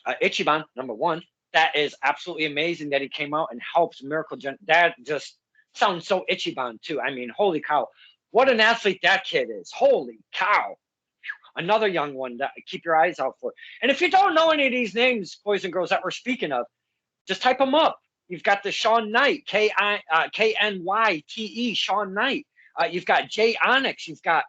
Ichiban, number 1, that is absolutely amazing that he came out and helped Miracle Gen. That just sounds so Ichiban too. I mean, holy cow, what an athlete that kid is! Holy cow. Another young one that keep your eyes out for. And if you don't know any of these names, boys and girls, that we're speaking of, just type them up. You've got the Sean Knight, Knyte, Sean Knight. You've got Jay Onyx. You've got,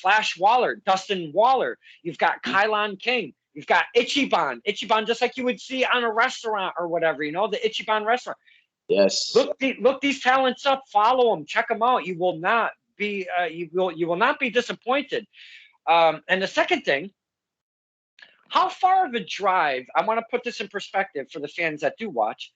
Flash Waller, Dustin Waller. You've got Kylon King. You've got Ichiban, just like you would see on a restaurant or whatever, the Ichiban restaurant. Yes. Look these talents up. Follow them. Check them out. You will not be disappointed. And the second thing, how far of a drive, I want to put this in perspective for the fans that do watch.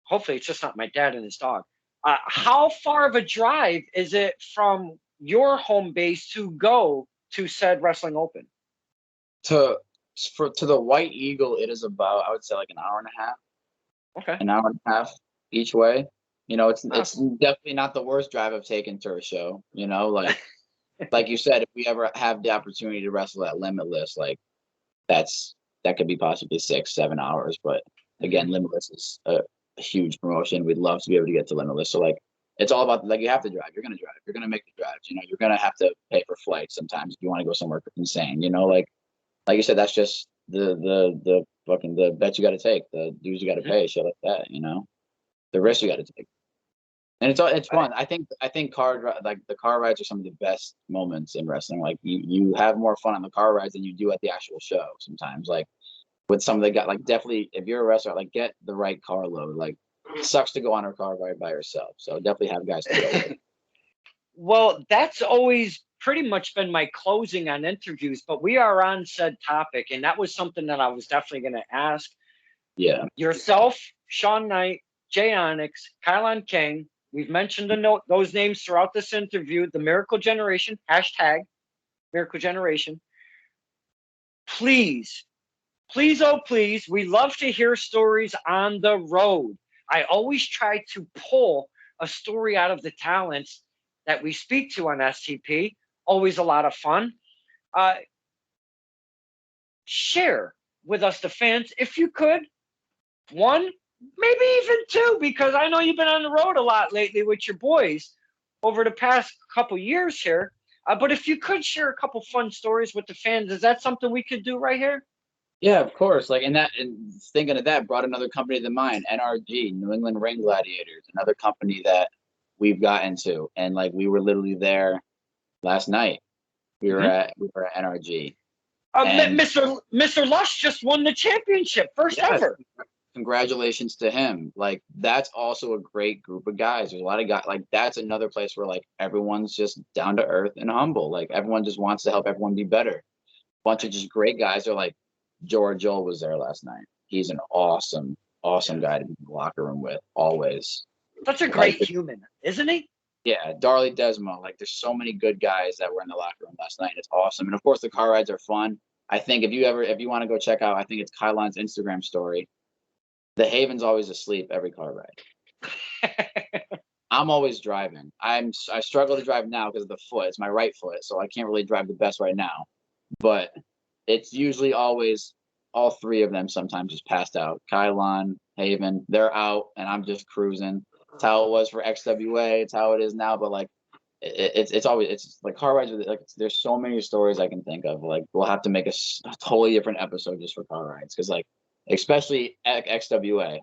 Hopefully it's just not my dad and his dog. How far of a drive is it from your home base to go to said Wrestling Open? To the White Eagle, it is about, I would say, like an hour and a half. Okay. An hour and a half each way. It's definitely not the worst drive I've taken to a show. Like like you said, if we ever have the opportunity to wrestle at Limitless, like that could be possibly 6-7 hours. But again, Limitless is a huge promotion. We'd love to be able to get to Limitless. So like, it's all about, like, you have to drive. You're gonna drive. You're gonna make the drives. You know, you're gonna have to pay for flights sometimes if you want to go somewhere insane. You know, like you said, that's just the fucking the bet you got to take, the dues you got to pay, shit like that. You know, the risk you got to take. And it's fun. I think like the car rides are some of the best moments in wrestling. Like you have more fun on the car rides than you do at the actual show sometimes. Like with some of the guys, like definitely if you're a wrestler, like get the right car load. Like it sucks to go on a car ride by yourself. So definitely have guys to go with. Well, that's always pretty much been my closing on interviews, but we are on said topic, and that was something that I was definitely going to ask. Yeah. Yourself, Sean Knight, Jay Onyx, Kylon King. We've mentioned those names throughout this interview. The Miracle Generation, hashtag Miracle Generation. Please, please, oh please, we love to hear stories on the road. I always try to pull a story out of the talents that we speak to on STP. Always a lot of fun. Share with us, the fans, if you could. One, maybe even two, because I know you've been on the road a lot lately with your boys over the past couple years here. But if you could share a couple fun stories with the fans, is that something we could do right here? Yeah, of course. Like, and thinking of that brought another company to mind, NRG, New England Ring Gladiators, another company that we've got into. And like, we were literally there last night. We were at NRG. Mr. Lush just won the championship, first ever. Congratulations to him. Like, that's also a great group of guys. There's a lot of guys. Like, that's another place where like everyone's just down to earth and humble. Like, everyone just wants to help everyone be better. Bunch of just great guys. Are like, Joel was there last night. He's an awesome guy to be in the locker room with, always. Such a great human, isn't he? Yeah, Darley Desmo. Like, there's so many good guys that were in the locker room last night. It's awesome. And of course, the car rides are fun. I think if you want to go check out, I think it's Kylon's Instagram story. The Haven's always asleep every car ride. I'm always driving. I struggle to drive now because of the foot. It's my right foot, so I can't really drive the best right now. But it's usually always all three of them sometimes just passed out. Kylon, Haven, they're out, and I'm just cruising. It's how it was for XWA. It's how it is now. But like, it's always like car rides. Like, there's so many stories I can think of. Like, we'll have to make a totally different episode just for car rides, because like, especially at XWA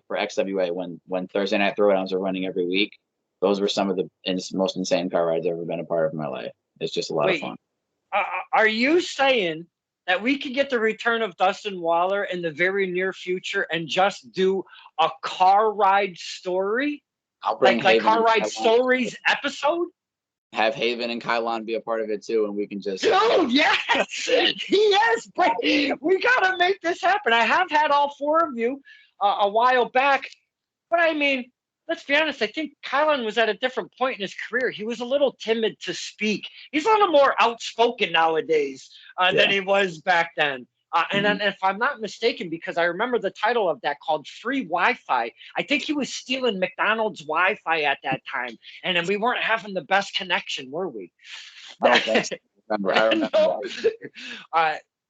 when Thursday Night Throwdowns are running every week. Those were some of the most insane car rides I've ever been a part of in my life. It's just a lot of fun. Are you saying that we could get the return of Dustin Waller in the very near future and just do a car ride story? I'll bring like car ride stories episode? Have Haven and Kylon be a part of it too, and we can just. Oh yes, yes, but we gotta make this happen. I have had all four of you a while back, but I mean, let's be honest. I think Kylon was at a different point in his career. He was a little timid to speak. He's a little more outspoken nowadays than he was back then. And then, if I'm not mistaken, because I remember the title of that called Free Wi-Fi, I think he was stealing McDonald's Wi-Fi at that time. And then we weren't having the best connection, were we? I remember. No.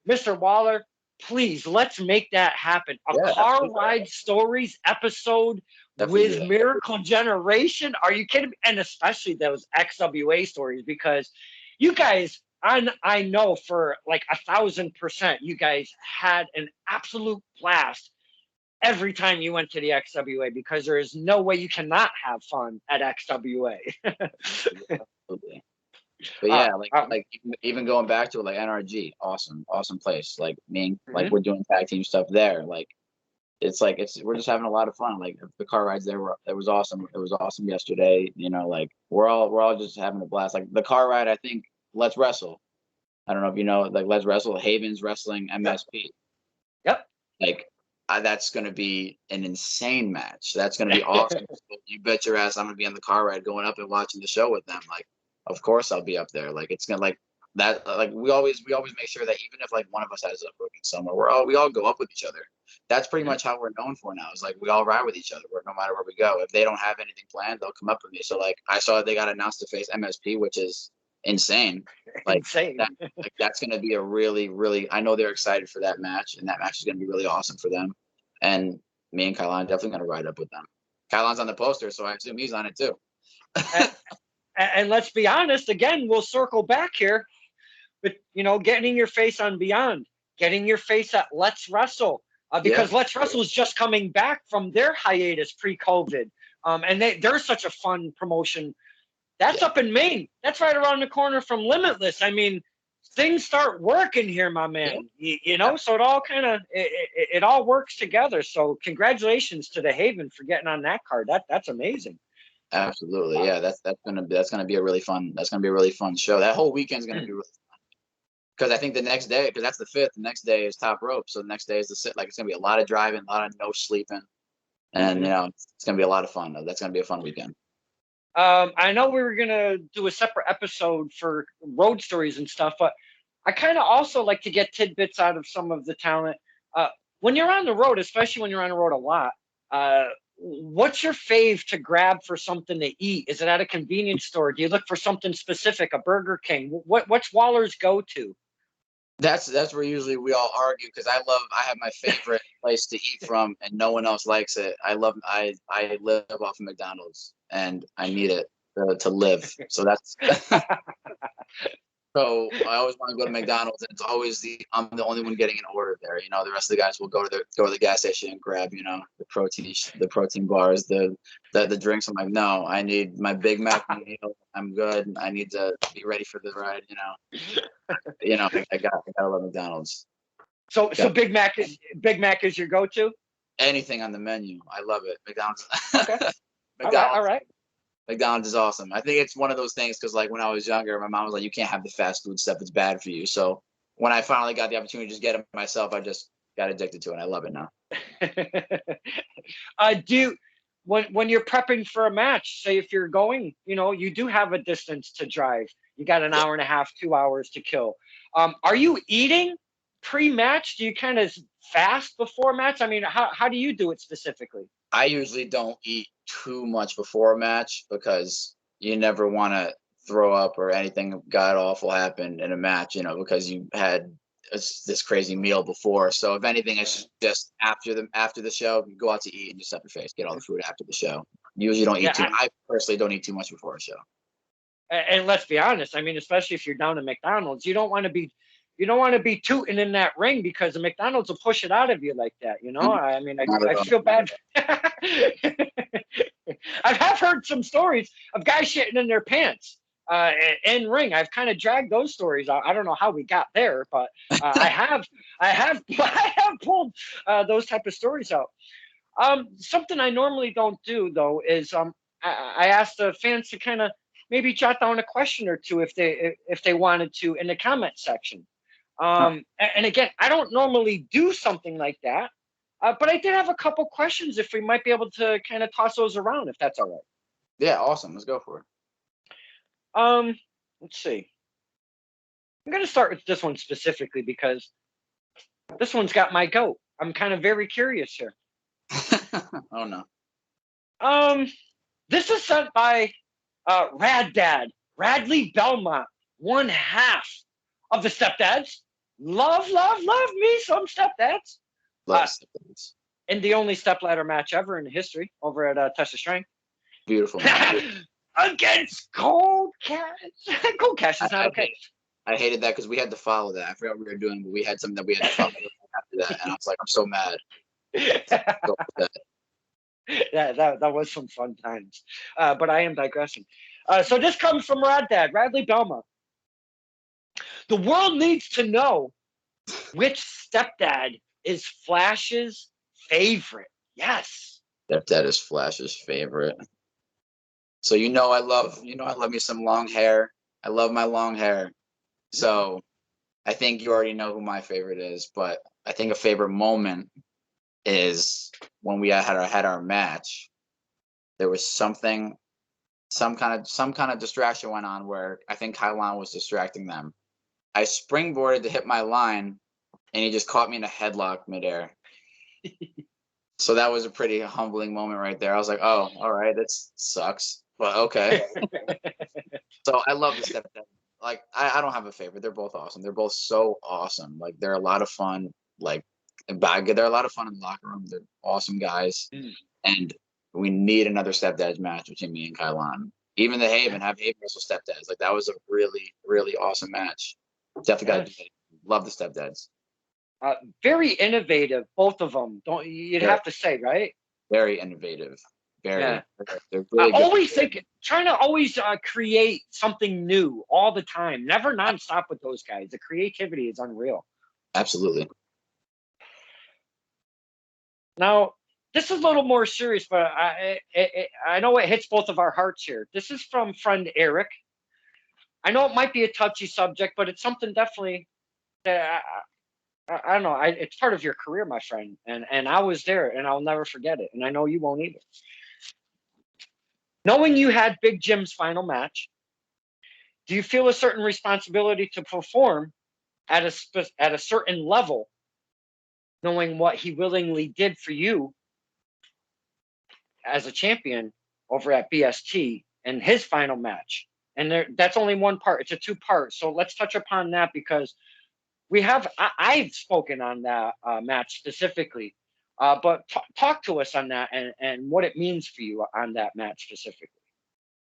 Mr. Waller, please, let's make that happen. Car ride stories episode with Miracle Generation. Are you kidding me? And especially those XWA stories, because you guys, I know for like 1,000%, you guys had an absolute blast every time you went to the XWA, because there is no way you cannot have fun at XWA. Absolutely. But yeah, like even going back to it, like NRG, awesome place. Like like we're doing tag team stuff there. Like we're just having a lot of fun. Like the car rides there it was awesome. It was awesome yesterday. You know, like we're all just having a blast. Like the car ride, I think Let's Wrestle. I don't know if you know, like Let's Wrestle, Haven's wrestling MSP. Yep. Like that's going to be an insane match. That's going to be awesome. You bet your ass I'm going to be on the car ride going up and watching the show with them. Like, of course I'll be up there. Like, it's going to like that. Like we always make sure that even if like one of us has a booking somewhere, we all go up with each other. That's pretty much how we're known for now. Is like we all ride with each other. No matter where we go. If they don't have anything planned, they'll come up with me. So like I saw they got announced to face MSP, which is insane. Like Insane. That's going to be a really, really. I know they're excited for that match, and that match is going to be really awesome for them. And me and Kylon definitely going to ride up with them. Kylon's on the poster, so I assume he's on it too. And let's be honest. Again, we'll circle back here, but getting your face on Beyond, getting your face at Let's Wrestle, because Let's Wrestle is just coming back from their hiatus pre-COVID, and they're such a fun promotion. That's up in Maine. That's right around the corner from Limitless. I mean, things start working here, my man. So it all kind of it all works together. So congratulations to the Haven for getting on that card. That's amazing. Absolutely, yeah. That's gonna be a really fun. That's gonna be a really fun show. That whole weekend's gonna be really fun. Because I think the next day, because that's the 5th, the next day is Top Rope. So the next day is the sit. Like it's gonna be a lot of driving, a lot of no sleeping, and it's gonna be a lot of fun. That's gonna be a fun weekend. I know we were gonna do a separate episode for road stories and stuff, but I kind of also like to get tidbits out of some of the talent. When you're on the road, especially when you're on the road a lot, what's your fave to grab for something to eat? Is it at a convenience store? Do you look for something specific, a Burger King? What's Waller's go-to? That's where usually we all argue because I have my favorite place to eat from and no one else likes it. I live off of McDonald's and I need it to live. So that's so I always want to go to McDonald's and it's always I'm the only one getting an order there. The rest of the guys will go to the gas station and grab the protein bars, the drinks. I'm like, no, I need my Big Mac meal. I'm good. I need to be ready for the ride. I gotta love McDonald's. So Big Mac is your go-to? Anything on the menu, I love it. McDonald's. Okay. McDonald's. All right. McDonald's is awesome. I think it's one of those things because like when I was younger, my mom was like, you can't have the fast food stuff. It's bad for you. So when I finally got the opportunity to just get it myself, I just got addicted to it. I love it now. When you're prepping for a match, say if you're going, you do have a distance to drive. You got an hour and a half, 2 hours to kill. Are you eating pre-match? Do you kind of fast before match? I mean, how do you do it specifically? I usually don't eat too much before a match because you never want to throw up or anything god awful happen in a match, because you had this crazy meal before. So if anything, it's just after the show, you go out to eat and just stuff your face, get all the food after the show. Usually don't eat I personally don't eat too much before a show. And let's be honest, I mean, especially if you're down at McDonald's, you don't want to be tooting in that ring because the McDonald's will push it out of you like that. I mean, I feel bad. I have heard some stories of guys shitting in their pants in ring. I've kind of dragged those stories out. I don't know how we got there, but I have pulled those type of stories out. Something I normally don't do though is I ask the fans to kind of maybe jot down a question or two if they wanted to in the comment section. And again, I don't normally do something like that, but I did have a couple questions if we might be able to kind of toss those around, if that's all right. Yeah, awesome. Let's go for it. Let's see. I'm going to start with this one specifically because this one's got my goat. I'm kind of very curious here. Oh, no. This is sent by Rad Dad, Radley Belmont, one half of the Stepdads. Love me some Stepdads. Stepdads. And the only stepladder match ever in history over at Test of Strength. Beautiful. Against Cold Cash. Cold Cash is not okay. I hated that because we had to follow that. I forgot what we were doing, but we had something that we had to follow after that. And I was like, I'm so mad. That was some fun times. But I am digressing. So this comes from Rad Dad, Radley Belmont. The world needs to know which stepdad is Flash's favorite. Yes. Stepdad is Flash's favorite. So I love me some long hair. I love my long hair. So I think you already know who my favorite is, but I think a favorite moment is when we had our match. There was some kind of distraction went on where I think Kylon was distracting them. I springboarded to hit my line, and he just caught me in a headlock midair. So that was a pretty humbling moment right there. I was like, oh, all right, that sucks, but okay. So I love the stepdad. like I don't have a favorite. They're both awesome. They're both so awesome. Like they're a lot of fun. Like they're a lot of fun in the locker room. They're awesome guys, and we need another stepdads match between me and Kylon. Even the Haven wrestle stepdads. Like that was a really really awesome match. Definitely got to do it. Love the stepdads. Very innovative, both of them. Don't you'd have to say, right? Very innovative. Very. Yeah. They're really always trying to always create something new all the time. Never nonstop with those guys. The creativity is unreal. Absolutely. Now, this is a little more serious, but I know it hits both of our hearts here. This is from friend Eric. I know it might be a touchy subject, but it's something definitely that I don't know. It's part of your career, my friend, and I was there, and I'll never forget it, and I know you won't either. Knowing you had Big Jim's final match, do you feel a certain responsibility to perform at a certain level, knowing what he willingly did for you as a champion over at BST and his final match? And that's only one part. It's a two-part. So let's touch upon that because I've spoken on that match specifically. But talk to us on that and what it means for you on that match specifically.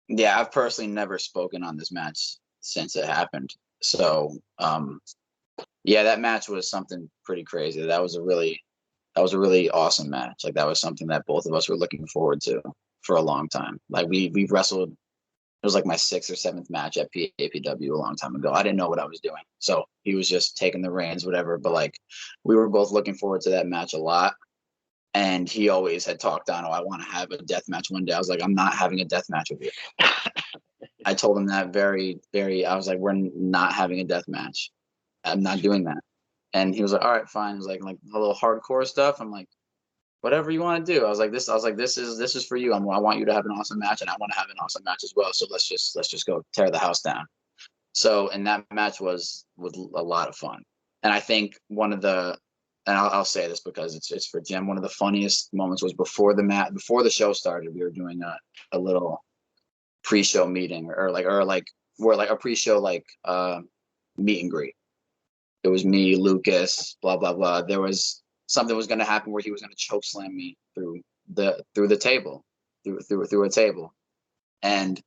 Yeah, I've personally never spoken on this match since it happened. So, yeah, that match was something pretty crazy. That was a really awesome match. Like that was something that both of us were looking forward to for a long time. Like we've wrestled. It was like my 6th or 7th match at PAPW a long time ago. I didn't know what I was doing, so he was just taking the reins, whatever. But like, we were both looking forward to that match a lot. And he always had talked on, oh, I want to have a death match one day. I was like, I'm not having a death match with you. I told him that I was like, we're not having a death match. I'm not doing that. And he was like, all right, fine. He was like a little hardcore stuff. I'm like, whatever you want to do. I was like, this is for you. I want you to have an awesome match, and I want to have an awesome match as well. So let's just go tear the house down. So, and that match was a lot of fun. And I think one of the, and I'll say this because it's for Jim. One of the funniest moments was before the show started. We were doing a little pre-show meeting or a pre-show meet and greet. It was me, Lucas, blah blah blah. There was something was going to happen where he was going to choke slam me through the table, through a table, and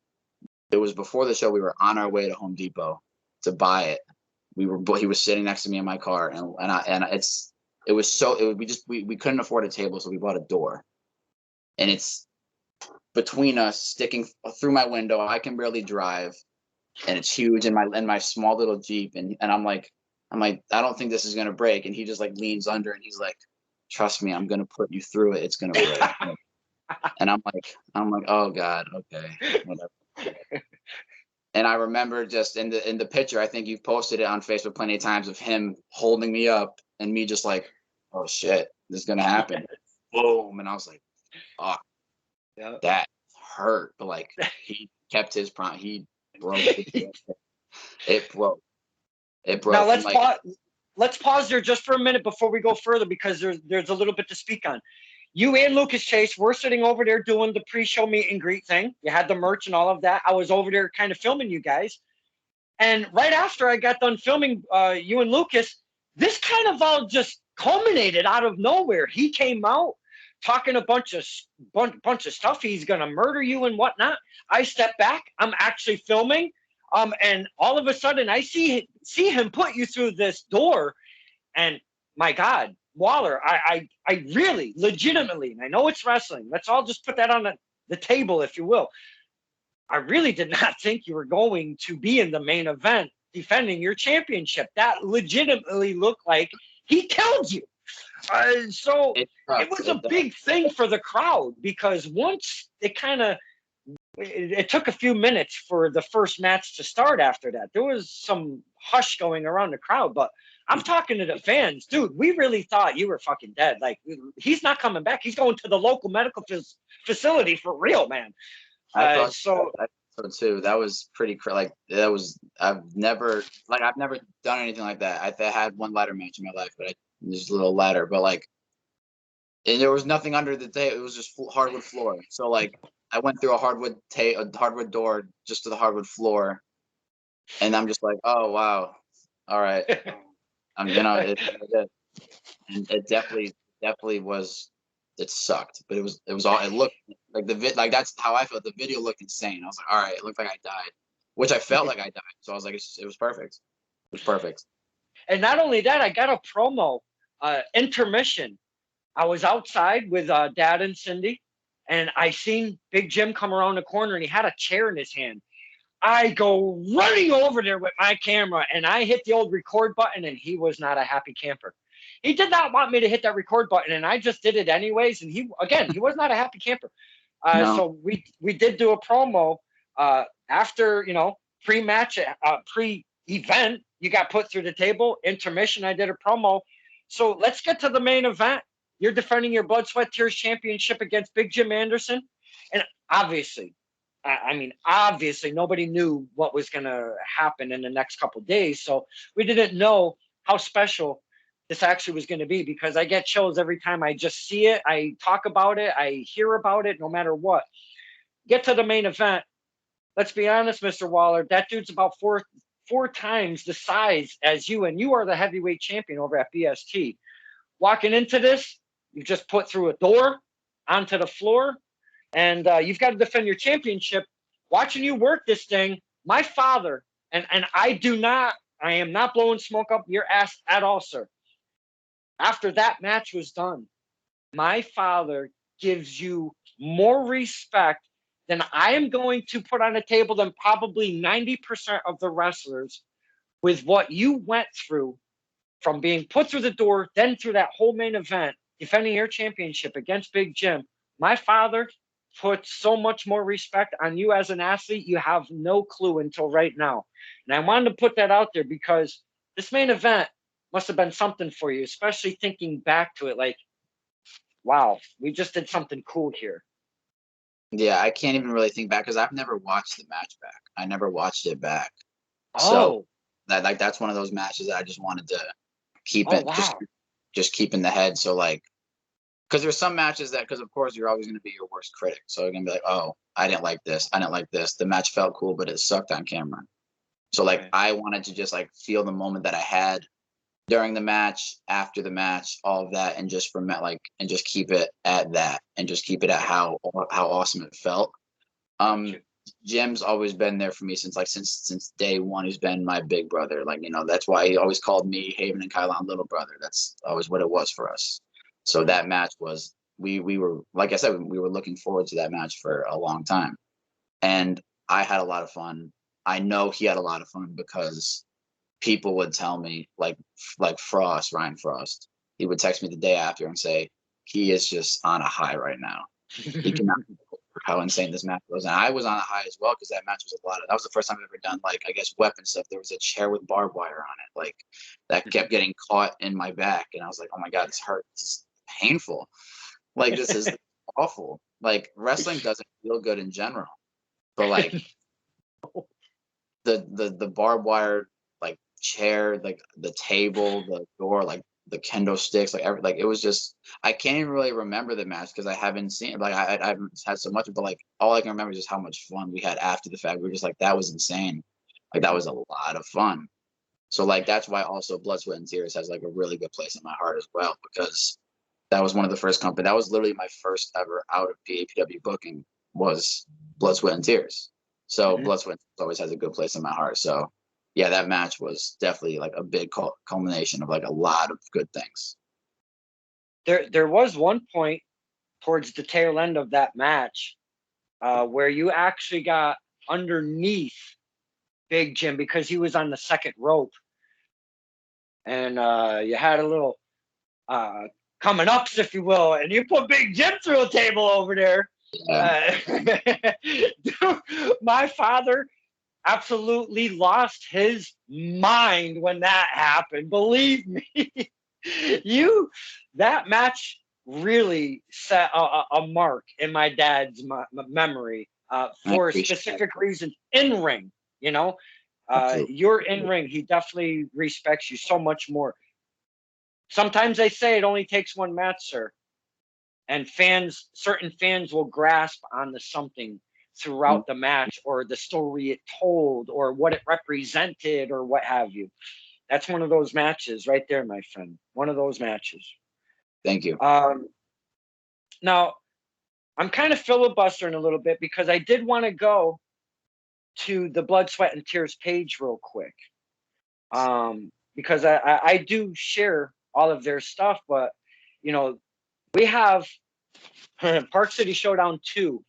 it was before the show. We were on our way to Home Depot to buy it. He was sitting next to me in my car, we couldn't afford a table, so we bought a door, and it's between us, sticking through my window. I can barely drive, and it's huge in my small little Jeep, and I'm like, I don't think this is gonna break, and he just like leans under, and he's like, trust me, I'm gonna put you through it. It's gonna break. And I'm like, oh God, okay, whatever. And I remember just in the picture, I think you've posted it on Facebook plenty of times of him holding me up and me just like, oh shit, this is gonna happen. Boom. And I was like, oh, yeah, that hurt. But like he kept his promise. He broke it. It broke. It broke. Now let's pause there just for a minute before we go further because there's a little bit to speak on. You and Lucas Chase were sitting over there doing the pre-show meet and greet thing. You had the merch and all of that. I was over there kind of filming you guys. And right after I got done filming you and Lucas, this kind of all just culminated out of nowhere. He came out talking a bunch of stuff. He's going to murder you and whatnot. I step back. I'm actually filming. And all of a sudden I see him put you through this door. And my God, Waller, I really legitimately, and I know it's wrestling. Let's all just put that on the table, if you will. I really did not think you were going to be in the main event defending your championship. That legitimately looked like he killed you. So it was a big thing for the crowd because once it took a few minutes for the first match to start after that. There was some hush going around the crowd, but I'm talking to the fans. Dude, we really thought you were fucking dead. Like, he's not coming back. He's going to the local medical facility for real, man. I thought so too. That was pretty I've never done anything like that. I had one ladder match in my life, but just a little ladder, but and there was nothing under the table. It was just hardwood floor. So I went through a hardwood door just to the hardwood floor, And I'm just like, oh wow, all right. And it definitely was. It sucked, but it was all. It looked like like that's how I felt. The video looked insane. I was like, all right, it looked like I died, which I felt like I died. So I was like, it was perfect. It was perfect. And not only that, I got a promo, intermission. I was outside with Dad and Cindy, and I seen Big Jim come around the corner, and he had a chair in his hand. I go running over there with my camera, and I hit the old record button, and he was not a happy camper. He did not want me to hit that record button, and I just did it anyways. And he was not a happy camper. No, So we did do a promo after, pre-match, pre-event. You got put through the table. Intermission, I did a promo. So let's get to the main event. You're defending your Blood, Sweat, Tears championship against Big Jim Anderson. And obviously, obviously, nobody knew what was going to happen in the next couple of days. So we didn't know how special this actually was going to be, because I get chills every time I just see it. I talk about it. I hear about it, no matter what. Get to the main event. Let's be honest, Mr. Waller, that dude's about four times the size as you, and you are the heavyweight champion over at BST. Walking into this, you've just put through a door onto the floor, and you've got to defend your championship. Watching you work this thing, my father, and I am not blowing smoke up your ass at all, sir. After that match was done, my father gives you more respect than I am going to put on the table than probably 90% of the wrestlers, with what you went through from being put through the door, then through that whole main event, defending your championship against Big Jim. My father put so much more respect on you as an athlete. You have no clue until right now. And I wanted to put that out there because this main event must have been something for you, especially thinking back to it like, wow, we just did something cool here. yeah, I can't even really think back because I've never watched the match back. I never watched it back. So Oh, that's one of those matches that I just wanted to keep oh, it wow. just keep in the head. So like, because there's some matches that, because of course you're always going to be your worst critic. So you're gonna be like, oh, I didn't like this. I didn't like this. The match felt cool, but it sucked on camera. So like, Right. I wanted to just like feel the moment that I had during the match, after the match, all of that, and just and just keep it at that, and just keep it at how awesome it felt. Um, Gotcha. Jim's always been there for me since day one. He's been my big brother. Like, that's why he always called me, Haven and Kylon, little brother. That's always what it was for us. So that match was, we were, like I said, we were looking forward to that match for a long time, and I had a lot of fun. I know he had a lot of fun because people would tell me, like Ryan Frost, he would text me the day after and say he is just on a high right now. He cannot how insane this match was. And I was on a high as well because that match was a lot of, that was the first time I've ever done, like, I guess, weapon stuff. There was a chair with barbed wire on it, like, that kept getting caught in my back. And I was like, oh my God, this hurts. This is painful. Like, this is awful. Like, wrestling doesn't feel good in general. But like the barbed wire, like, chair, like the table, the door, like the kendo sticks, like like, it was just, I can't even really remember the match because I haven't seen it. Like, I haven't had so much, but like, all I can remember is just how much fun we had after the fact. We were just like, that was insane. Like, that was a lot of fun. So like, that's why also Blood, Sweat, and Tears has like a really good place in my heart as well, because that was one of the first company. That was literally my first ever out of PAPW booking, was Blood, Sweat, and Tears. So Mhm. Blood, Sweat, and Tears always has a good place in my heart. So yeah, that match was definitely like a big culmination of like a lot of good things. There was one point towards the tail end of that match where you actually got underneath Big Jim because he was on the second rope, and you had a little uh, coming ups, if you will, and you put Big Jim through a table over there. Yeah, Dude, my father absolutely lost his mind when that happened. Believe me, you that match really set a mark in my dad's memory I for a appreciate that. specific reason. In ring, you know, Absolutely. you're in ring. He definitely respects you so much more. Sometimes they say it only takes one match, sir, and certain fans will grasp on the something throughout the match, or the story it told, or what it represented, or what have you. That's one of those matches right there, my friend. One of those matches. Thank you. Now, I'm kind of filibustering a little bit because I did want to go to the Blood, Sweat, and Tears page real quick. Because I do share all of their stuff, but, you know, we have Park City Showdown 2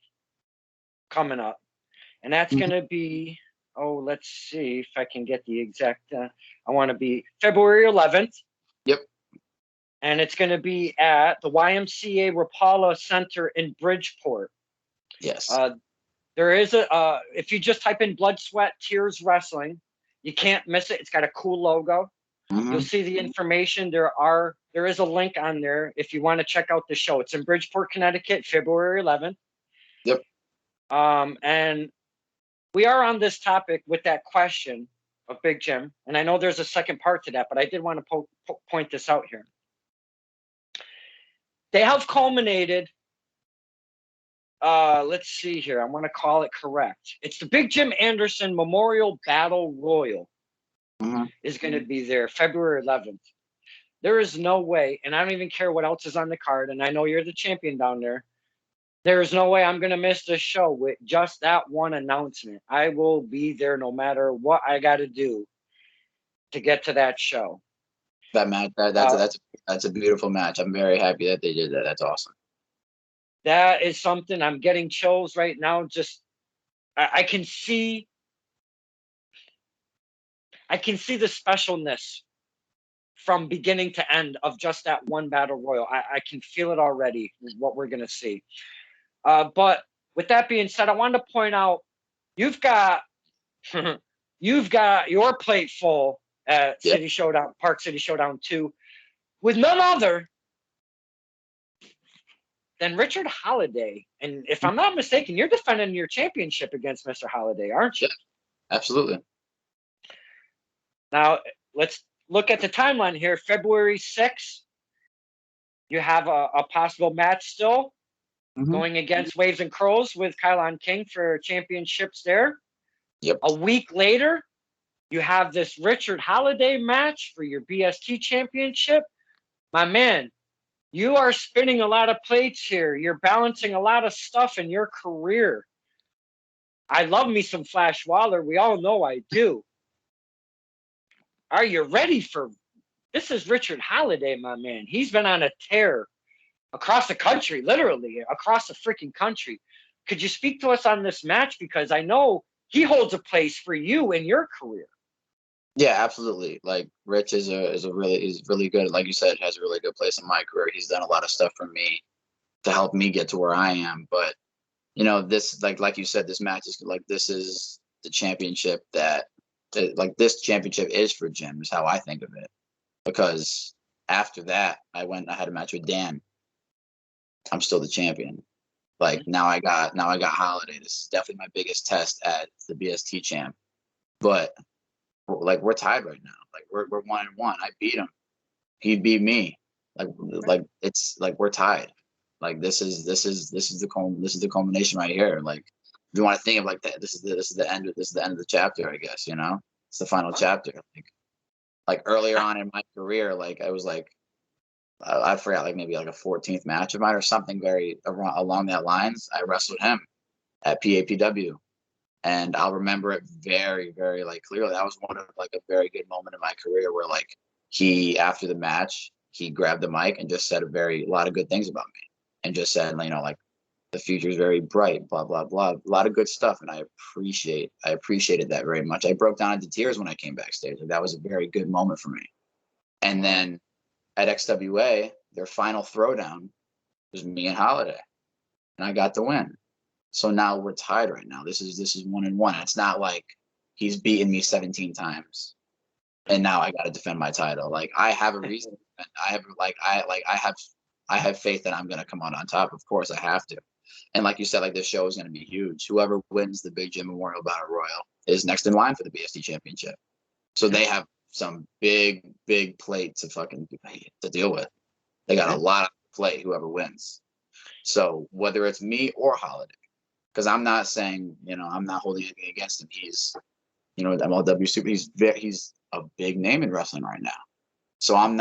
coming up. And that's going to be, let's see if I can get the exact, I want to be February 11th. Yep. And it's going to be at the YMCA Rapala Center in Bridgeport. Yes. There is if you just type in Blood, Sweat, Tears Wrestling, you can't miss it. It's got a cool logo. Mm-hmm. You'll see the information. There is a link on there if you want to check out the show. It's in Bridgeport, Connecticut, February 11th. Yep. And we are on this topic with that question of Big Jim. And I know there's a second part to that, but I did want to point this out here. They have culminated, let's see here. I want to call it correct. It's the Big Jim Anderson Memorial Battle Royal. Mm-hmm. Is going to be there February 11th. There is no way, and I don't even care what else is on the card, and I know you're the champion down there. There is no way I'm going to miss this show with just that one announcement. I will be there no matter what I got to do to get to that show. That match, that's a beautiful match. I'm very happy that they did that. That's awesome. That is something. I'm getting chills right now. Just I can see the specialness from beginning to end of just that one battle royal. I can feel it already, what we're going to see. But with that being said, I wanted to point out, you've got your plate full at City Showdown, Park City Showdown 2, with none other than Richard Holiday. And if I'm not mistaken, you're defending your championship against Mr. Holiday, aren't you? Yeah, absolutely. Now, let's look at the timeline here. February 6th, you have a possible match still going against Waves and Crows with Kylon King for championships there. Yep. A week later, you have this Richard Holiday match for your BST championship. My man, you are spinning a lot of plates here. You're balancing a lot of stuff in your career. I love me some Flash Waller. We all know I do. Are you ready for this? Is Richard Holiday, my man. He's been on a tear across the country, literally across the freaking country. Could you speak to us on this match? Because I know he holds a place for you in your career. Yeah, absolutely. Like Rich is really good. Like you said, has a really good place in my career. He's done a lot of stuff for me to help me get to where I am. But you know, this like you said, this match is this is the championship this championship is for Jim, is how I think of it. Because after that, I had a match with Dan. I'm still the champion. Like now I got Holiday. This is definitely my biggest test at the BST champ. But like we're tied right now. Like we're 1-1. I beat him. He beat me. Like it's like we're tied. Like this is the culmination right here. Like if you want to think of like that, this is the end of the chapter, I guess, you know? It's the final chapter. Like earlier on in my career, like I was like I forgot, like maybe like a 14th match of mine or something very along that lines. I wrestled him at PAPW, and I'll remember it very, very like clearly. That was one of like a very good moment in my career where like he, after the match, he grabbed the mic and just said a lot of good things about me, and just said, you know, like the future is very bright, blah blah blah, a lot of good stuff, and I appreciated that very much. I broke down into tears when I came backstage. Like, that was a very good moment for me. And then at XWA, their final throwdown was me and Holiday, and I got the win. So now we're tied right now. This is 1-1. It's not like he's beaten me 17 times, and now I got to defend my title. Like I have a reason. I have faith that I'm gonna come out on top. Of course, I have to. And like you said, like this show is gonna be huge. Whoever wins the Big Jim Memorial Battle Royal is next in line for the BST Championship. So they have some big plate to deal with. They got a lot of plate, whoever wins. So whether it's me or Holiday, because I'm not saying, I'm not holding anything against him. He's, MLW super. He's a big name in wrestling right now. So I'm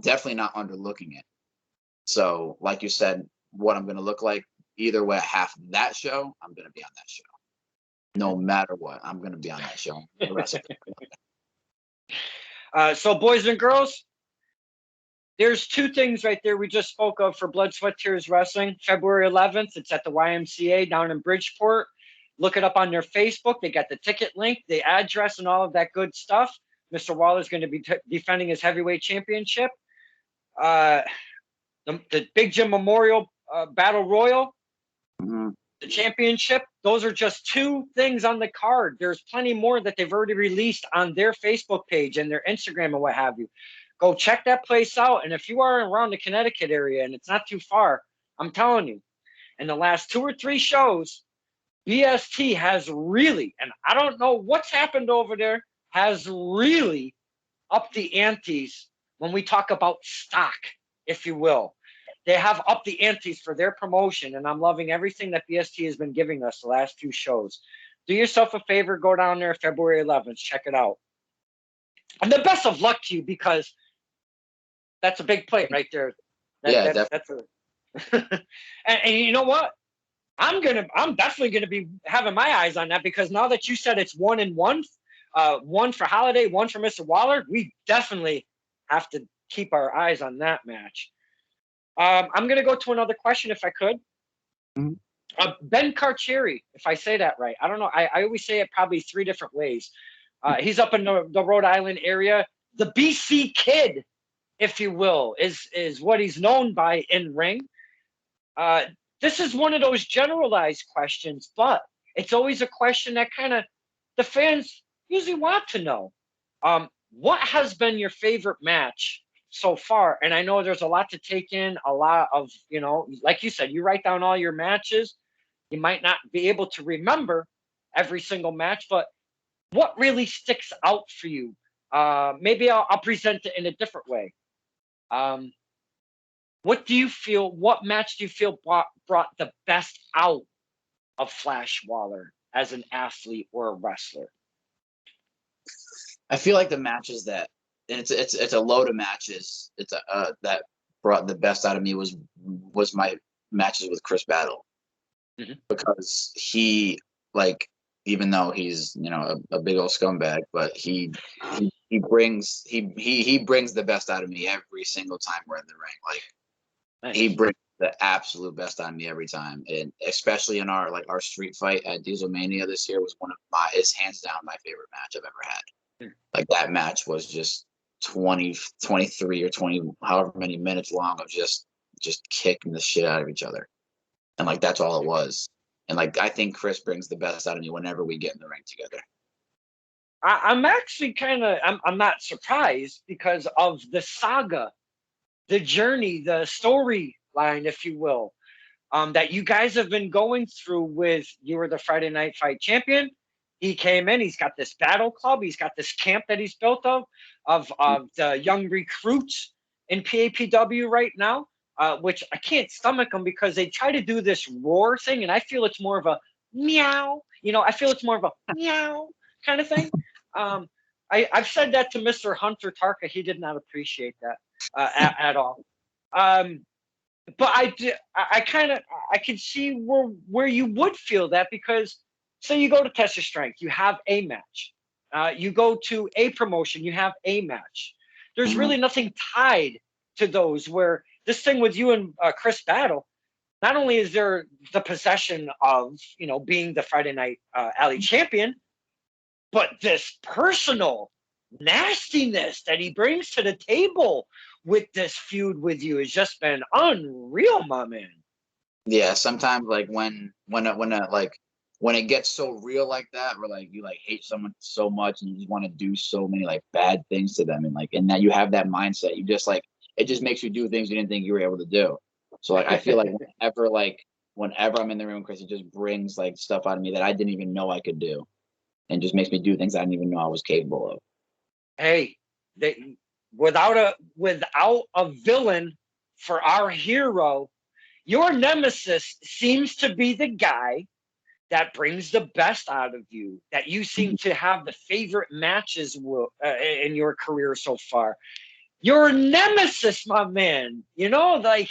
definitely not underlooking it. So like you said, what I'm going to look like either way, half that show, I'm going to be on that show. No matter what, I'm going to be on that show. So boys and girls, there's two things right there we just spoke of for Blood, Sweat, Tears Wrestling. February 11th, it's at the YMCA down in Bridgeport. Look it up on their Facebook. They got the ticket link, the address, and all of that good stuff. Mr. Waller's going to be defending his heavyweight championship. The Big Jim Memorial Battle Royal, the championship. Those are just two things on the card. There's plenty more that they've already released on their Facebook page and their Instagram and what have you. Go check that place out. And if you are around the Connecticut area and it's not too far, I'm telling you, in the last 2 or 3 shows, BST has really, and I don't know what's happened over there, has really upped the antes when we talk about stock, if you will. They have upped the antes for their promotion, and I'm loving everything that BST has been giving us the last 2 shows. Do yourself a favor, go down there February 11th, check it out. And the best of luck to you, because that's a big plate right there. Definitely. And you know what? I'm definitely gonna be having my eyes on that, because now that you said it's 1 and 1, one for Holiday, 1 for Mr. Waller, we definitely have to keep our eyes on that match. I'm gonna go to another question if I could. Ben Carcieri, if I say that right. I don't know. I always say it probably 3 different ways. He's up in the Rhode Island area. The BC Kid, if you will, is what he's known by in ring. This is one of those generalized questions, but it's always a question that kind of the fans usually want to know. What has been your favorite match so far? And I know there's a lot to take in, a lot of, like you said, you write down all your matches. You might not be able to remember every single match, but what really sticks out for you? Maybe I'll present it in a different way. What match do you feel brought the best out of Flash Waller as an athlete or a wrestler? I feel like the matches that, and it's a load of matches. That brought the best out of me was my matches with Chris Battle, because he, like, even though he's a big old scumbag, but he brings the best out of me every single time we're in the ring. Like, nice. He brings the absolute best out of me every time, and especially in our street fight at Dieselmania this year was is hands down my favorite match I've ever had. Like, that match was just 20, 23 or 20, however many minutes long of just kicking the shit out of each other. And like, that's all it was. And like, I think Chris brings the best out of me whenever we get in the ring together. I'm actually I'm not surprised, because of the saga, the journey, the storyline, if you will, that you guys have been going through with. You were the Friday Night Fight champion. He came in. He's got this battle club. He's got this camp that he's built of the young recruits in PAPW right now, which I can't stomach them, because they try to do this roar thing, and I feel it's more of a meow. I feel it's more of a meow kind of thing. I've said that to Mr. Hunter Tarka. He did not appreciate that at all. But I can see where you would feel that, because say you go to Test Your Strength, you have a match. You go to a promotion, you have a match. There's really nothing tied to those, where this thing with you and Chris Battle, not only is there the possession of, being the Friday Night Alley champion, but this personal nastiness that he brings to the table with this feud with you has just been unreal, my man. Yeah, sometimes like when it gets so real like that, where like you hate someone so much and you just want to do so many bad things to them, and that you have that mindset, you just it just makes you do things you didn't think you were able to do. So I feel like whenever I'm in the room, Chris, it just brings stuff out of me that I didn't even know I could do, and just makes me do things I didn't even know I was capable of. Hey, without a villain for our hero, your nemesis seems to be the guy that brings the best out of you, that you seem to have the favorite matches in your career so far. Your nemesis, my man. You know, like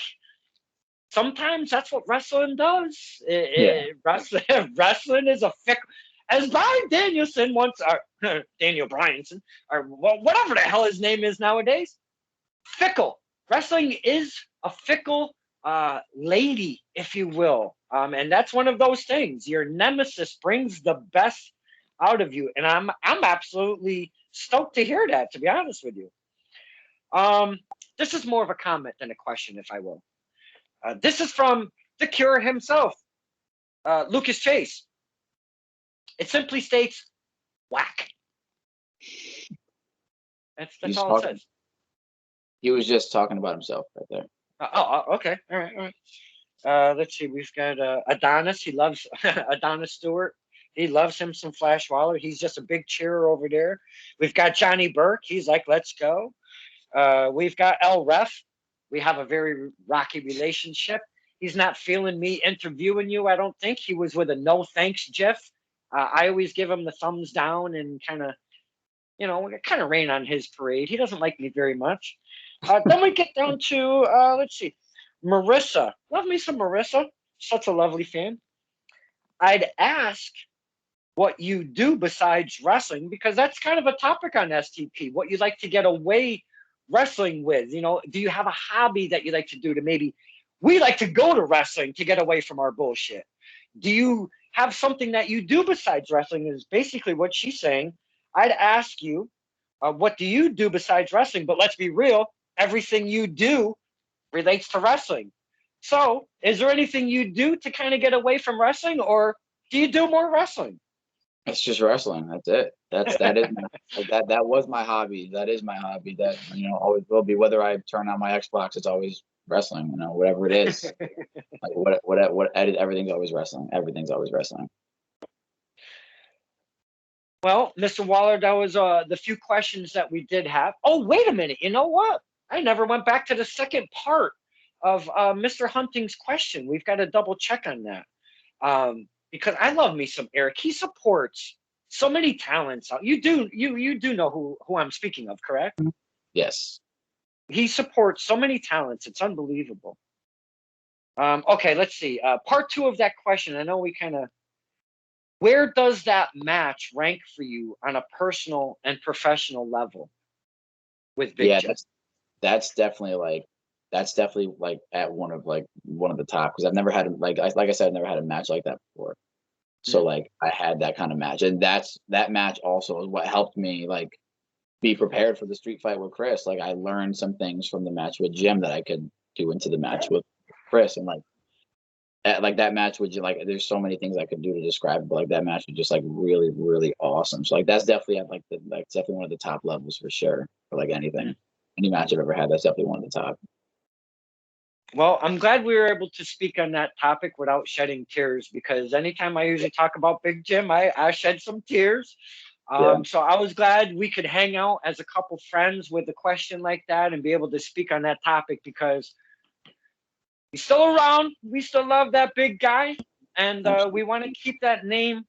sometimes that's what wrestling does. Yeah. Wrestling is a fickle. As Bryan Danielson once, or Daniel Bryanson, or whatever the hell his name is nowadays, fickle. Wrestling is a fickle lady, if you will. And that's one of those things. Your nemesis brings the best out of you. And I'm absolutely stoked to hear that, to be honest with you. This is more of a comment than a question, if I will. This is from the Cure himself, Lucas Chase. It simply states, whack. That's all it says. He was just talking about himself right there. Okay. All right. Let's see. We've got Adonis. He loves Adonis Stewart. He loves him some Flash Waller. He's just a big cheerer over there. We've got Johnny Burke. He's like, let's go. We've got El Ref. We have a very rocky relationship. He's not feeling me interviewing you, I don't think. He was with a no thanks GIF. I always give him the thumbs down and kind of, rain on his parade. He doesn't like me very much. Then we get down to, let's see, Marissa. Love me some Marissa. Such a lovely fan. I'd ask what you do besides wrestling, because that's kind of a topic on STP, what you like to get away wrestling with. Do you have a hobby that you like to do to maybe, we like to go to wrestling to get away from our bullshit. Do you have something that you do besides wrestling is basically what she's saying. I'd ask you, what do you do besides wrestling? But let's be real, everything you do relates to wrestling. So is there anything you do to kind of get away from wrestling, or do you do more wrestling? It's just wrestling. That's it. That was my hobby. That is my hobby. That always will be. Whether I turn on my Xbox, it's always wrestling. Whatever it is. Like what everything's always wrestling. Everything's always wrestling. Well, Mr. Waller, that was the few questions that we did have. Oh, wait a minute. You know what? I never went back to the second part of Mr. Hunting's question. We've got to double check on that. Because I love me some Eric. He supports so many talents. You do know who I'm speaking of, correct? Yes. He supports so many talents. It's unbelievable. Okay, let's see. Part two of that question. I know we kind of. Where does that match rank for you on a personal and professional level with Big Jim? That's definitely like at one of the top, because I've never had like I said, I've never had a match like that before. So like I had that kind of match, and that match also is what helped me like be prepared for the street fight with Chris. Like I learned some things from the match with Jim that I could do into the match with Chris, and like that match would there's so many things I could do to describe it, but like that match was just like really, really awesome. So like that's definitely at definitely one of the top levels for sure. For like any match I've ever had, that's definitely one of the top. Well, I'm glad we were able to speak on that topic without shedding tears, because anytime I usually talk about Big Jim, I shed some tears. So I was glad we could hang out as a couple friends with a question like that and be able to speak on that topic, because he's still around. We still love that big guy, and we want to keep that name,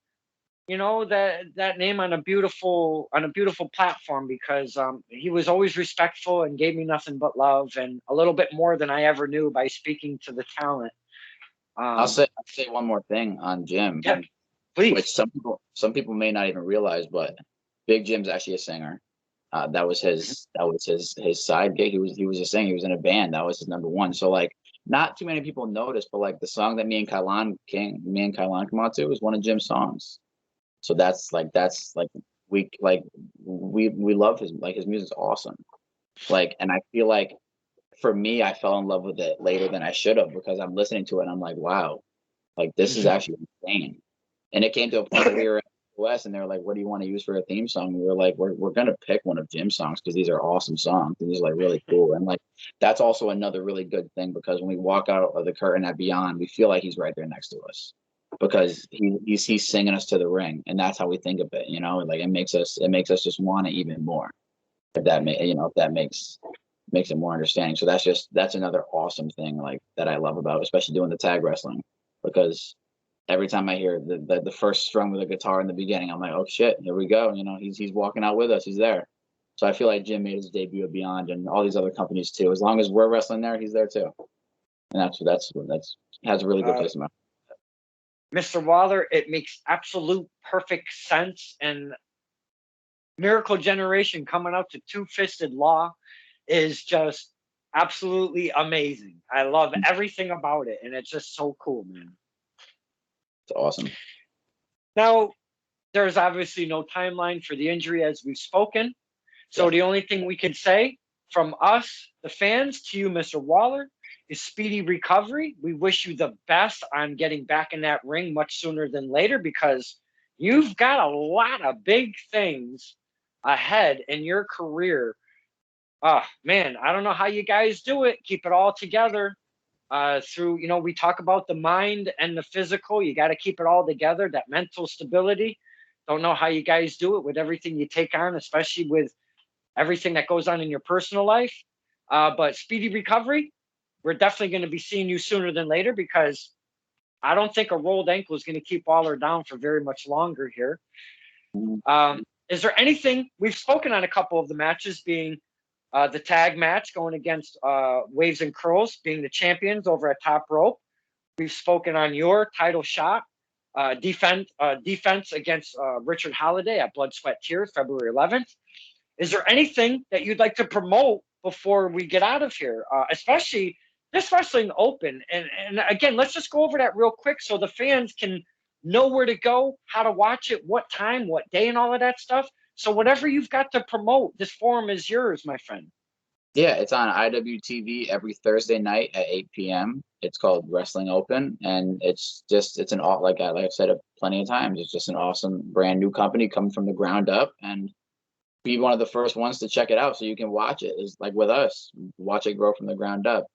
that name on a beautiful platform, because he was always respectful and gave me nothing but love, and a little bit more than I ever knew by speaking to the talent. I'll say one more thing on Jim. Yeah, please. Which some people may not even realize, but Big Jim's actually a singer. That was his side gig. He was a singer. He was in a band. That was his number one. So like, not too many people noticed, but like the song that me and Kailan come out to was one of Jim's songs. So that's we love his music's awesome. Like, and I feel like for me, I fell in love with it later than I should have, because I'm listening to it and I'm like, wow, like this is actually insane. And it came to a point where we were at West and they were like, what do you want to use for a theme song? And we were like, we're gonna pick one of Jim's songs, because these are awesome songs and these are like really cool. And like that's also another really good thing, because when we walk out of the curtain at Beyond, we feel like he's right there next to us, because he's singing us to the ring, and that's how we think of it, like it makes us just want it even more, if that makes it more understanding. So that's another awesome thing like that I love about especially doing the tag wrestling, because every time I hear the first strum of the guitar in the beginning, I'm like, oh shit, here we go. You know, he's walking out with us. He's there. So I feel like Jim made his debut at Beyond and all these other companies too. As long as we're wrestling there, he's there too. And that's has a really good place in my. Mr. Waller, it makes absolute perfect sense. And Miracle Generation coming out to Two Fisted Law is just absolutely amazing. I love everything about it, and it's just so cool, man. It's awesome. Now, there's obviously no timeline for the injury as we've spoken. So the only thing we can say from us, the fans, to you, Mr. Waller, is speedy recovery. We wish you the best on getting back in that ring much sooner than later, because you've got a lot of big things ahead in your career. Man, I don't know how you guys do it. Keep it all together through, we talk about the mind and the physical. You got to keep it all together, that mental stability. Don't know how you guys do it with everything you take on, especially with everything that goes on in your personal life. But speedy recovery. We're definitely going to be seeing you sooner than later, because I don't think a rolled ankle is going to keep Waller down for very much longer here. Is there anything, we've spoken on a couple of the matches, being the tag match going against Waves and Curls, being the champions over at Top Rope. We've spoken on your title shot, defense against Richard Holiday at Blood, Sweat, Tears, February 11th. Is there anything that you'd like to promote before we get out of here, especially this Wrestling Open? And again, let's just go over that real quick so the fans can know where to go, how to watch it, what time, what day, and all of that stuff. So whatever you've got to promote, this forum is yours, my friend. Yeah, it's on IWTV every Thursday night at 8 p.m. It's called Wrestling Open, and it's an like I've said it plenty of times, it's just an awesome brand new company coming from the ground up, and be one of the first ones to check it out so you can watch it. Is like with us, watch it grow from the ground up.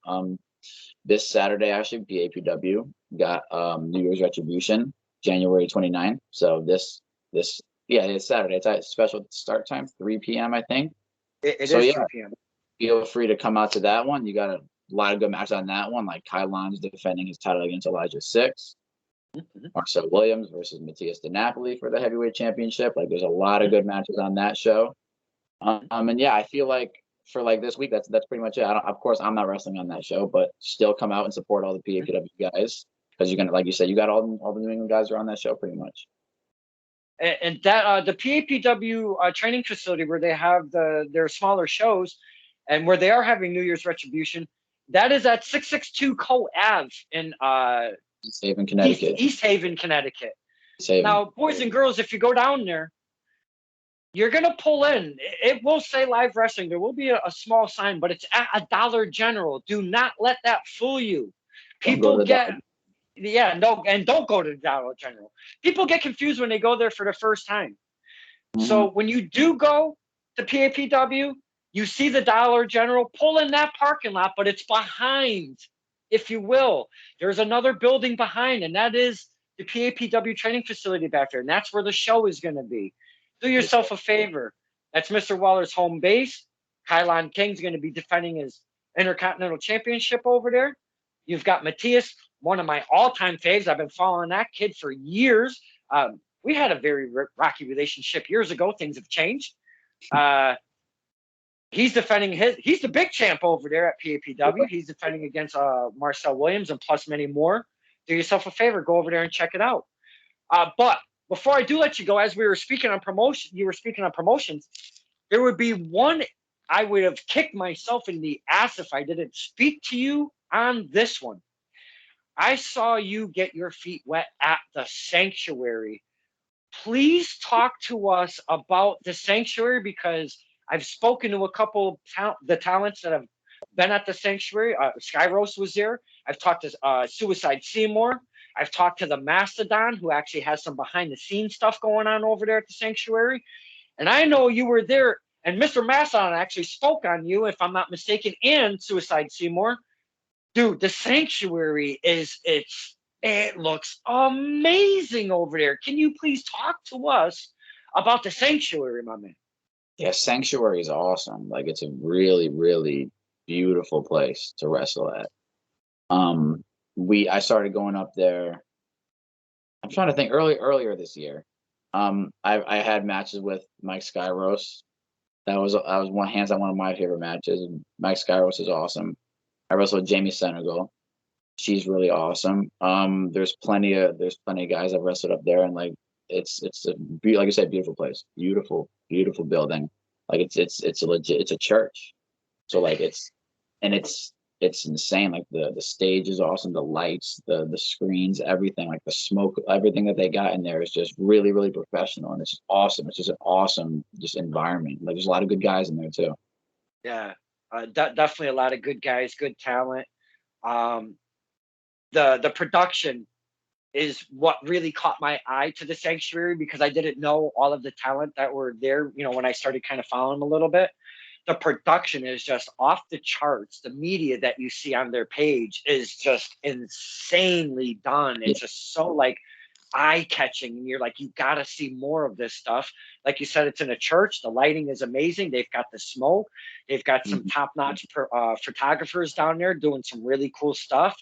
This Saturday, actually, PAPW got New Year's Retribution, January 29th. So this it's Saturday. It's at special start time, 3 p.m. I think. It is 3 p.m. Feel free to come out to that one. You got a lot of good matches on that one. Like Kylon's defending his title against Elijah Six. Marcel Williams versus Matthias DiNapoli for the heavyweight championship. Like, there's a lot of good matches on that show. And yeah, I feel like for like this week, that's pretty much it. Of course, I'm not wrestling on that show, but still come out and support all the PAPW guys, because you're gonna, like you said, you got all the New England guys are on that show pretty much. And that the PAPW training facility where they have their smaller shows, and where they are having New Year's Retribution, that is at 662 Coe Ave in East Haven, Connecticut. East Haven, Connecticut. Now, boys and girls, if you go down there, you're going to pull in. It will say Live Wrestling. There will be a small sign, but it's at a Dollar General. Do not let that fool you. People get, and don't go to the Dollar General. People get confused when they go there for the first time. So when you do go to PAPW, you see the Dollar General, pull in that parking lot, but it's behind, if you will. There's another building behind, and that is the PAPW training facility back there, and that's where the show is going to be. Do yourself a favor. That's Mr. Waller's home base. Kylon King's going to be defending his Intercontinental Championship over there. You've got Matthias, one of my all-time faves. I've been following that kid for years. We had a very rocky relationship years ago. Things have changed. He's defending he's the big champ over there at PAPW. He's defending against Marcel Williams and plus many more. Do yourself a favor, go over there and check it out. But before I do let you go, as we were speaking on promotion, you were speaking on promotions, there would be one I would have kicked myself in the ass if I didn't speak to you on this one. I saw you get your feet wet at the Sanctuary. Please talk to us about the Sanctuary, because I've spoken to a couple of the talents that have been at the Sanctuary. Skyros was there. I've talked to Suicide Seymour. I've talked to the Mastodon, who actually has some behind-the-scenes stuff going on over there at the Sanctuary. And I know you were there, and Mr. Mastodon actually spoke on you, if I'm not mistaken, and Suicide Seymour. Dude, the Sanctuary it looks amazing over there. Can you please talk to us about the Sanctuary, my man? Yeah, Sanctuary is awesome. Like, it's a really, really beautiful place to wrestle at. I started going up there I'm trying to think earlier this year. I had matches with Mike Skyros. That was hands down one of my favorite matches. And Mike Skyros is awesome. I wrestled with Jamie Senegal. She's really awesome. There's plenty of guys I've wrestled up there, and like like I said, beautiful place, beautiful building. Like it's a legit, it's a church. So like it's insane. Like the stage is awesome, the lights, the screens, everything, like the smoke, everything that they got in there is just really professional, and it's just awesome. It's just an awesome just environment. Like there's a lot of good guys in there too. Yeah, definitely a lot of good guys, good talent. Um, the production is what really caught my eye to the sanctuary because I didn't know all of the talent that were there. When I started kind of following them a little bit, the production is just off the charts. The media that you see on their page is just insanely done. It's just so like eye catching, and you're like, you got to see more of this stuff. Like you said, it's in a church. The lighting is amazing. They've got the smoke. They've got some top notch photographers down there doing some really cool stuff.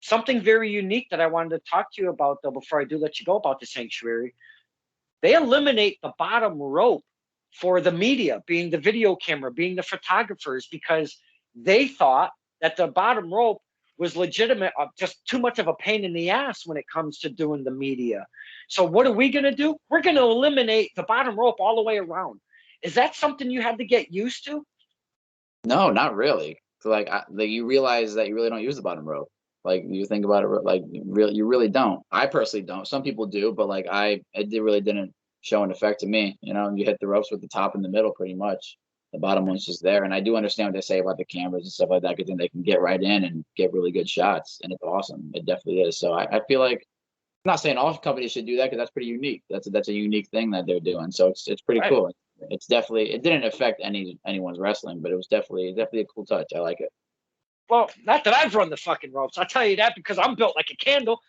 Something very unique that I wanted to talk to you about, though, before I do let you go about the sanctuary. They eliminate the bottom rope for the media, being the video camera, being the photographers, because they thought that the bottom rope was legitimate, just too much of a pain in the ass when it comes to doing the media. So what are we going to do? We're going to eliminate the bottom rope all the way around. Is that something you had to get used to? No, not really. So like you realize that you really don't use the bottom rope. Like you think about it, like you really don't. I personally don't. Some people do, but like really didn't show an effect to me. You hit the ropes with the top and the middle pretty much. The bottom one's just there, and I do understand what they say about the cameras and stuff like that, because then they can get right in and get really good shots, and it's awesome. It definitely is. So I feel like I'm not saying all companies should do that because that's pretty unique. That's a unique thing that they're doing. So it's pretty Right. cool. It didn't affect anyone's wrestling, but it was definitely a cool touch. I like it. Well, not that I've run the fucking ropes. I'll tell you that because I'm built like a candle.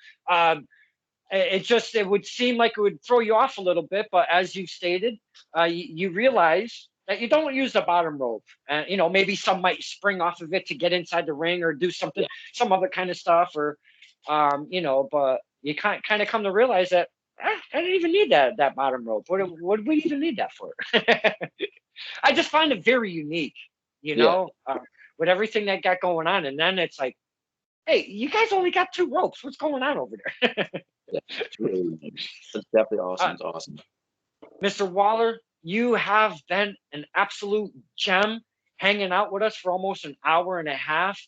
It would seem like it would throw you off a little bit, but as you stated, you realize that you don't use the bottom rope. Maybe some might spring off of it to get inside the ring or do something, some other kind of stuff, or but you kind of come to realize that I didn't even need that bottom rope. What do we even need that for? I just find it very unique, with everything that got going on, and then it's like, hey, you guys only got 2 ropes. What's going on over there? Yeah, it's really unique. It's definitely awesome. It's awesome. Mr. Waller, you have been an absolute gem, hanging out with us for almost an hour and a half,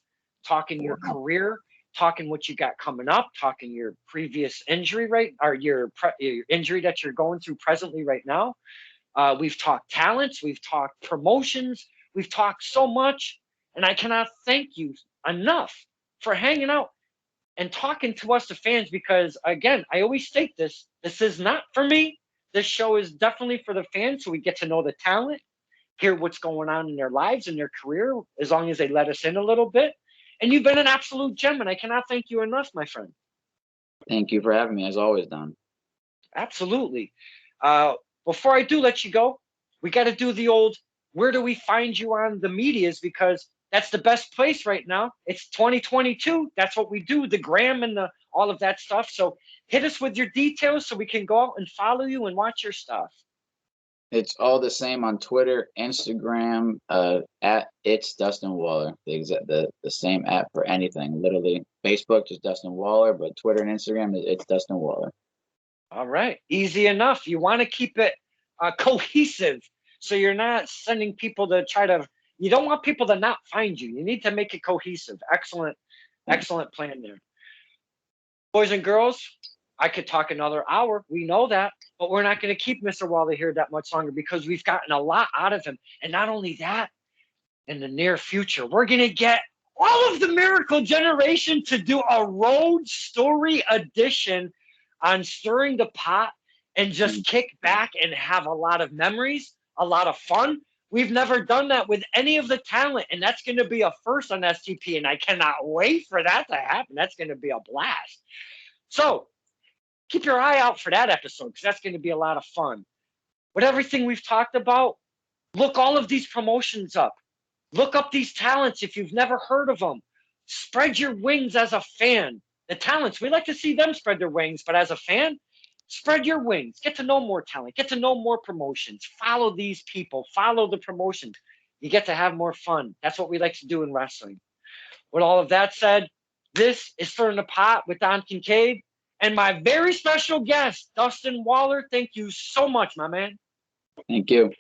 talking your career, talking what you got coming up, talking your previous injury, right? Or your injury that you're going through presently right now. We've talked talents, we've talked promotions, we've talked so much, and I cannot thank you enough for hanging out and talking to us, the fans, because again, I always state this is not for me. This show is definitely for the fans, so we get to know the talent, hear what's going on in their lives and their career, as long as they let us in a little bit. And you've been an absolute gem, and I cannot thank you enough, my friend. Thank you for having me, as always, Don. Absolutely. Before I do let you go, we got to do the old, where do we find you on the medias? Because that's the best place right now. It's 2022. That's what we do, the gram and all of that stuff. So hit us with your details so we can go out and follow you and watch your stuff. It's all the same on Twitter, Instagram, at It's Dustin Waller. The same app for anything. Literally, Facebook, just Dustin Waller, but Twitter and Instagram, it's Dustin Waller. All right. Easy enough. You want to keep it cohesive, so you're not sending people to try to, you don't want people to not find you. You need to make it cohesive. Excellent plan there. Boys and girls, I could talk another hour. We know that, but we're not going to keep Mr. Waller here that much longer because we've gotten a lot out of him. And not only that, in the near future, we're going to get all of the Miracle Generation to do a road story edition on stirring the pot and just kick back and have a lot of memories, a lot of fun. We've never done that with any of the talent, and that's going to be a first on STP, and I cannot wait for that to happen. That's going to be a blast. So keep your eye out for that episode because that's going to be a lot of fun. With everything we've talked about, look all of these promotions up. Look up these talents if you've never heard of them. Spread your wings as a fan. The talents, we like to see them spread their wings, but as a fan, spread your wings. Get to know more talent. Get to know more promotions. Follow these people. Follow the promotions. You get to have more fun. That's what we like to do in wrestling. With all of that said, this is Stirring the Pot with Don Kincaid and my very special guest, Dustin Waller. Thank you so much, my man. Thank you.